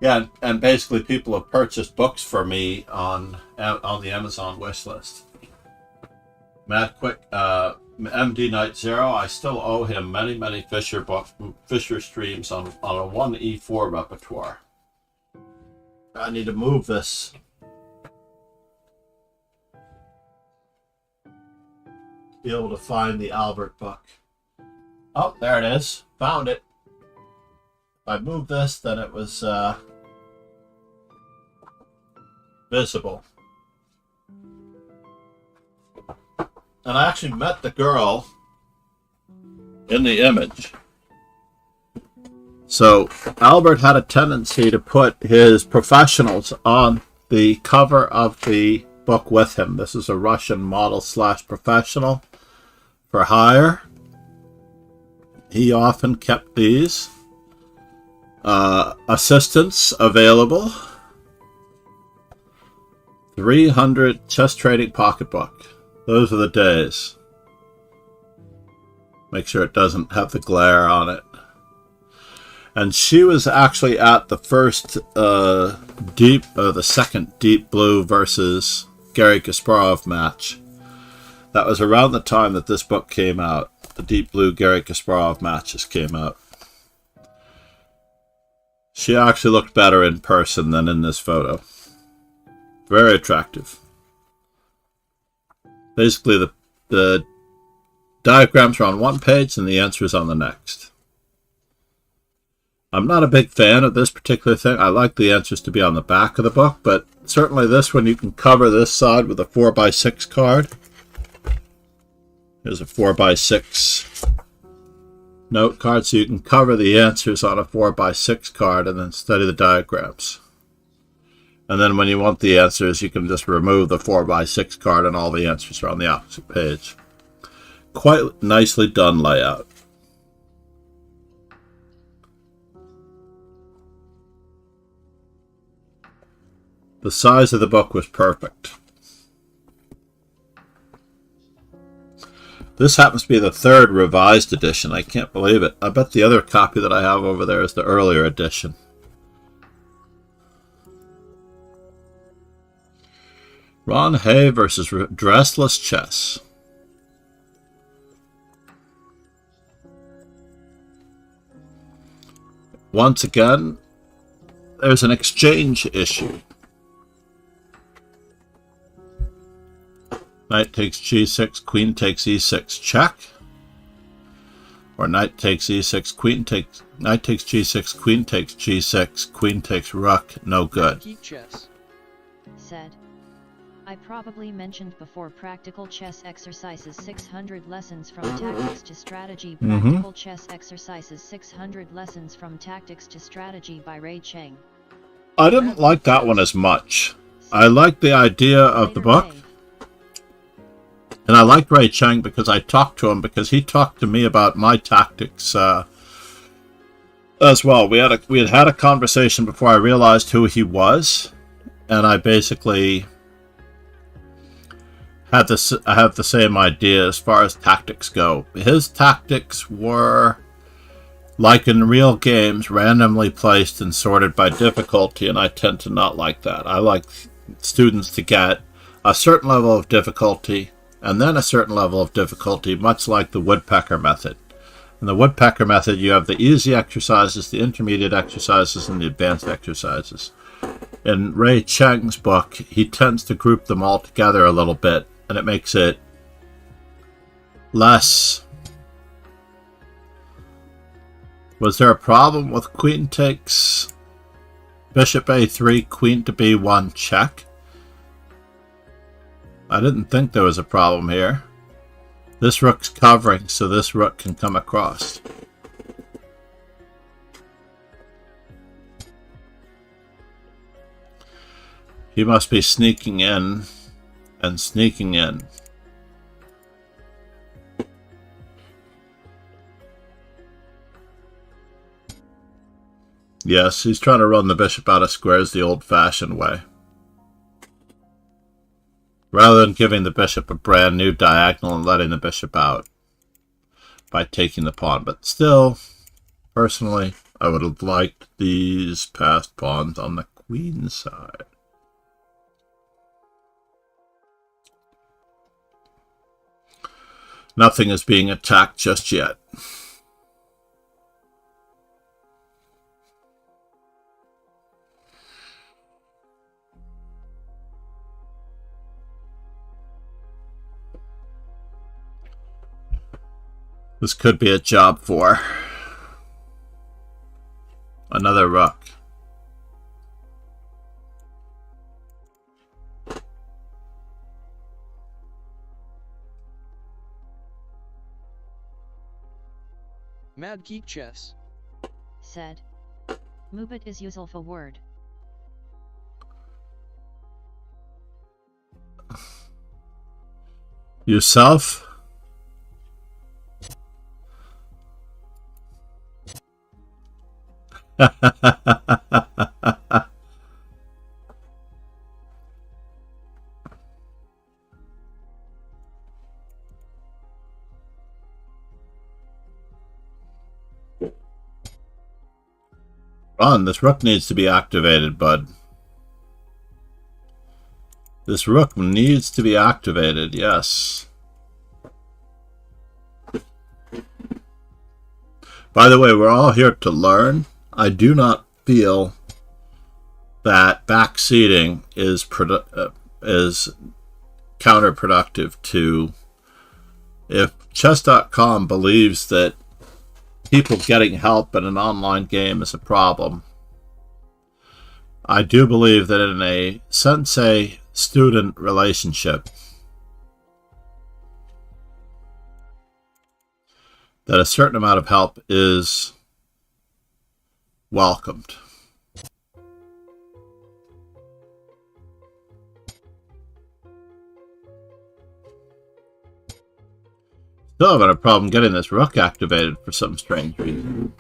Yeah, and basically people have purchased books for me on the Amazon wish list. Matt Quick, MD Night Zero, I still owe him many Fisher streams on a 1E4 repertoire. I need to move this. Be able to find the Albert book. Oh, there it is. Found it. If I move this, then it was visible. And I actually met the girl in the image. So Albert had a tendency to put his professionals on the cover of the book with him. This is a Russian model / professional for hire. He often kept these assistants available. 300 chess trading pocketbook. Those are the days. Make sure it doesn't have the glare on it. And she was actually at the first the second Deep Blue versus Garry Kasparov match. That was around the time that this book came out. The Deep Blue Garry Kasparov matches came out. She actually looked better in person than in this photo. Very attractive. Basically, the diagrams are on one page and the answer is on the next. I'm not a big fan of this particular thing. I like the answers to be on the back of the book, but certainly this one you can cover this side with a 4x6 card. Here's a 4x6 note card, so you can cover the answers on a 4x6 card and then study the diagrams. And then when you want the answers, you can just remove the 4x6 card and all the answers are on the opposite page. Quite nicely done layout. The size of the book was perfect. This happens to be the third revised edition. I can't believe it. I bet the other copy that I have over there is the earlier edition. Ron Hay versus Dressless Chess. Once again, there's an exchange issue. Knight takes g6, queen takes e6, check. Or knight takes e6, knight takes g6, queen takes g6, queen takes rook, no good. Geek Chess. Said. I probably mentioned before practical chess exercises 600 lessons from tactics to strategy. Practical chess exercises 600 lessons from tactics to strategy by Ray Cheng. I didn't like that one as much. I liked the idea of the book. And I like Ray Cheng because I talked to him, because he talked to me about my tactics as well. We had a conversation before I realized who he was, and I basically had I have the same idea as far as tactics go. His tactics were, like in real games, randomly placed and sorted by difficulty, and I tend to not like that. I like students to get a certain level of difficulty and then a certain level of difficulty, much like the woodpecker method. In the woodpecker method, you have the easy exercises, the intermediate exercises, and the advanced exercises. In Ray Cheng's book, he tends to group them all together a little bit, and it makes it less. Was there a problem with queen takes bishop a3, queen to b1, check? I didn't think there was a problem here. This rook's covering, so this rook can come across. He must be sneaking in and sneaking in. Yes, he's trying to run the bishop out of squares the old-fashioned way, rather than giving the bishop a brand new diagonal and letting the bishop out by taking the pawn. But still, personally, I would have liked these passed pawns on the queen side. Nothing is being attacked just yet. This could be a job for another rook. Mad Geek Chess said. Mubit is useful for word. Yourself? Run, this rook needs to be activated, bud. This rook needs to be activated, yes. By the way, we're all here to learn. I do not feel that backseating is counterproductive to, if chess.com believes that people getting help in an online game is a problem, I do believe that in a sensei-student relationship, that a certain amount of help is welcomed. Still having a problem getting this rook activated for some strange reason.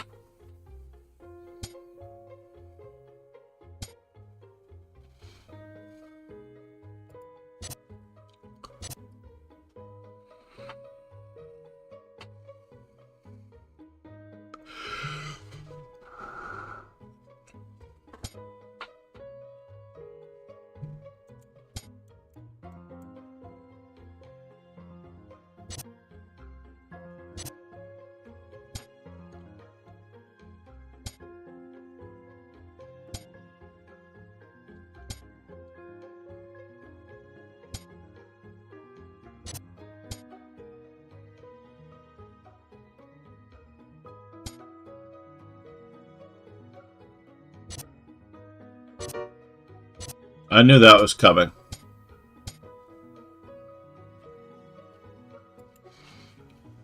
I knew that was coming.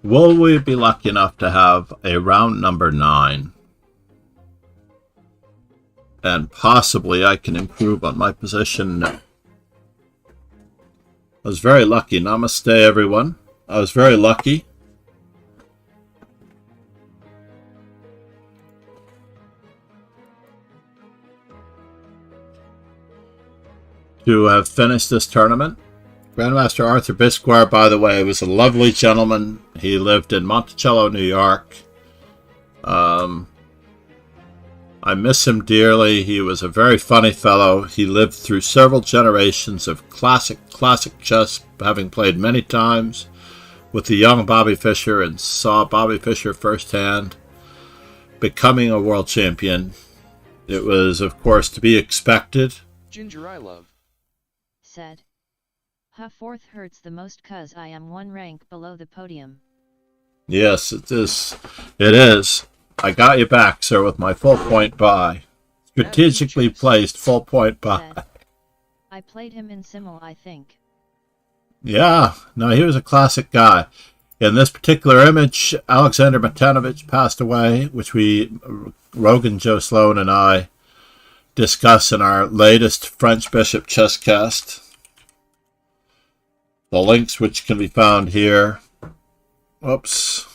Will we be lucky enough to have a round number 9? And possibly I can improve on my position? No. I was very lucky. Namaste, everyone. I was very lucky. To have finished this tournament. Grandmaster Arthur Bisguier, by the way, was a lovely gentleman. He lived in Monticello, New York. I miss him dearly. He was a very funny fellow. He lived through several generations of classic chess, having played many times with the young Bobby Fischer and saw Bobby Fischer firsthand becoming a world champion. It was, of course, to be expected. Ginger I love said. Fourth hurts the most cuz I am one rank below the podium. Yes, it is. It is. I got you back, sir, with my full point buy. Strategically placed full point buy. Said. I played him in Simul, I think. Yeah, no, he was a classic guy. In this particular image, Alexander Matanovich passed away, which Rogan, Joe Sloan, and I discuss in our latest French Bishop chess cast. the links which can be found here. Oops.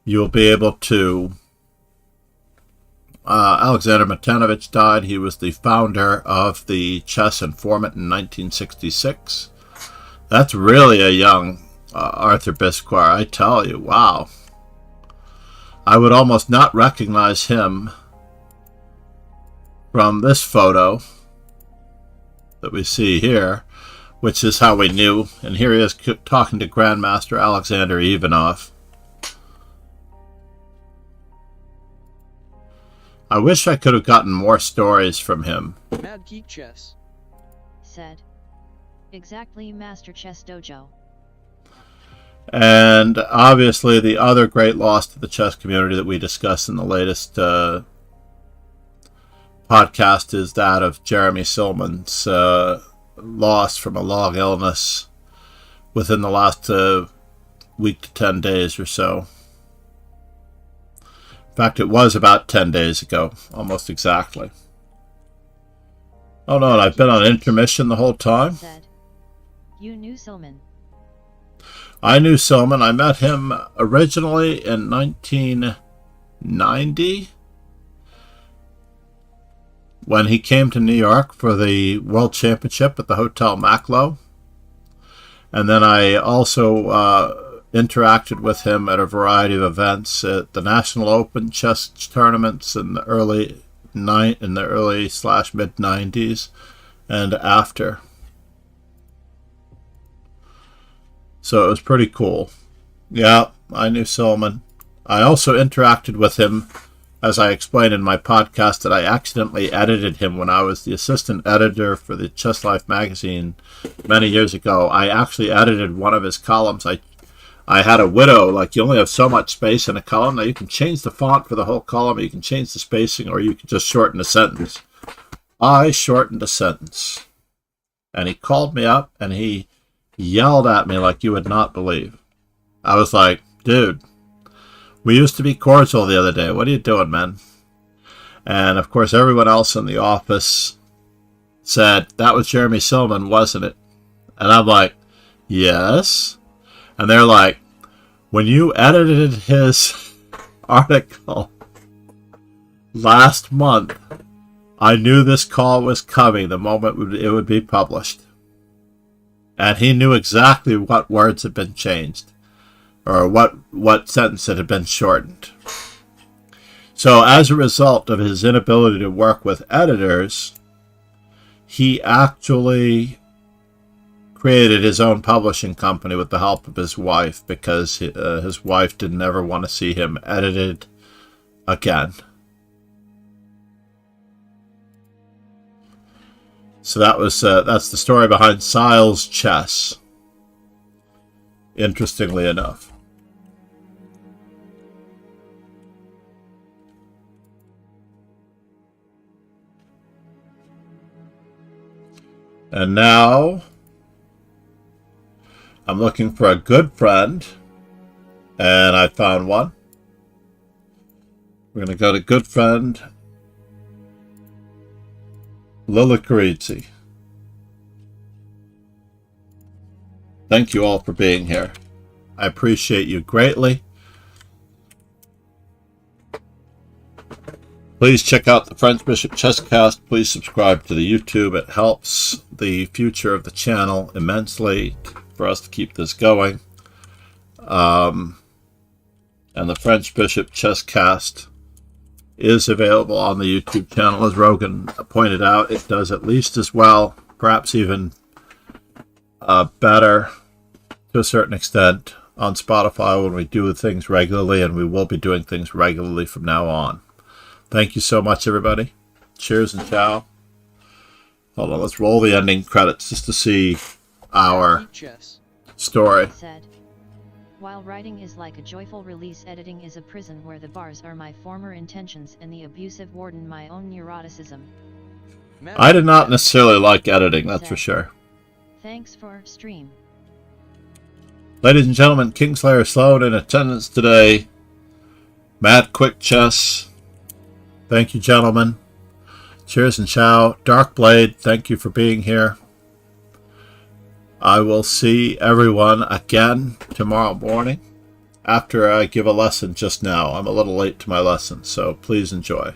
You'll be able to... Alexander Matanovich died. He was the founder of the Chess Informant in 1966. That's really a young Arthur Bisguier, I tell you. Wow. I would almost not recognize him from this photo that we see here, which is how we knew. And here he is talking to Grandmaster Alexander Ivanov. I wish I could have gotten more stories from him. Mad Geek Chess said. Exactly, Master Chess Dojo. And obviously the other great loss to the chess community that we discussed in the latest podcast is that of Jeremy Silman's loss from a long illness within the last week to 10 days or so. In fact, it was about 10 days ago, almost exactly. Oh no, and I've been on intermission the whole time? Said. You knew Silman. I knew Silman. I met him originally in 1990 when he came to New York for the World Championship at the Hotel Maklo. And then I also interacted with him at a variety of events at the National Open chess tournaments in the early / mid 90s and after. So it was pretty cool. Yeah, I knew Silman. I also interacted with him, as I explained in my podcast, that I accidentally edited him when I was the assistant editor for the Chess Life magazine many years ago. I actually edited one of his columns. I had a widow, like you only have so much space in a column. Now you can change the font for the whole column, or you can change the spacing, or you can just shorten a sentence. I shortened a sentence. And he called me up and he yelled at me like you would not believe. I was like, dude, we used to be cordial the other day. What are you doing, man? And of course, everyone else in the office said, that was Jeremy Silman, wasn't it? And I'm like, yes. And they're like, when you edited his article last month, I knew this call was coming the moment it would be published. And he knew exactly what words had been changed, or what sentence had been shortened. So as a result of his inability to work with editors, he actually created his own publishing company with the help of his wife, because his wife didn't ever want to see him edited again. So that's the story behind Sile's Chess, interestingly enough. And now I'm looking for a good friend, and I found one. We're going to go to good friend Lila Carizzi. Thank you all for being here. I appreciate you greatly. Please check out the French Bishop Chesscast. Please subscribe to the YouTube. It helps the future of the channel immensely for us to keep this going. And the French Bishop Chesscast is available on the YouTube channel. As Rogan pointed out, it does at least as well, perhaps even better to a certain extent on Spotify when we do things regularly, and we will be doing things regularly from now on. Thank you so much, everybody. Cheers and ciao. Hold on, let's roll the ending credits just to see our story. Said. While writing is like a joyful release, editing is a prison where the bars are my former intentions and the abusive warden my own neuroticism. I did not necessarily like editing, that's for sure. Thanks for stream. Ladies and gentlemen, Kingslayer Sloan in attendance today. Mad Quick Chess. Thank you, gentlemen. Cheers and ciao. Darkblade, thank you for being here. I will see everyone again tomorrow morning after I give a lesson just now. I'm a little late to my lesson, so please enjoy.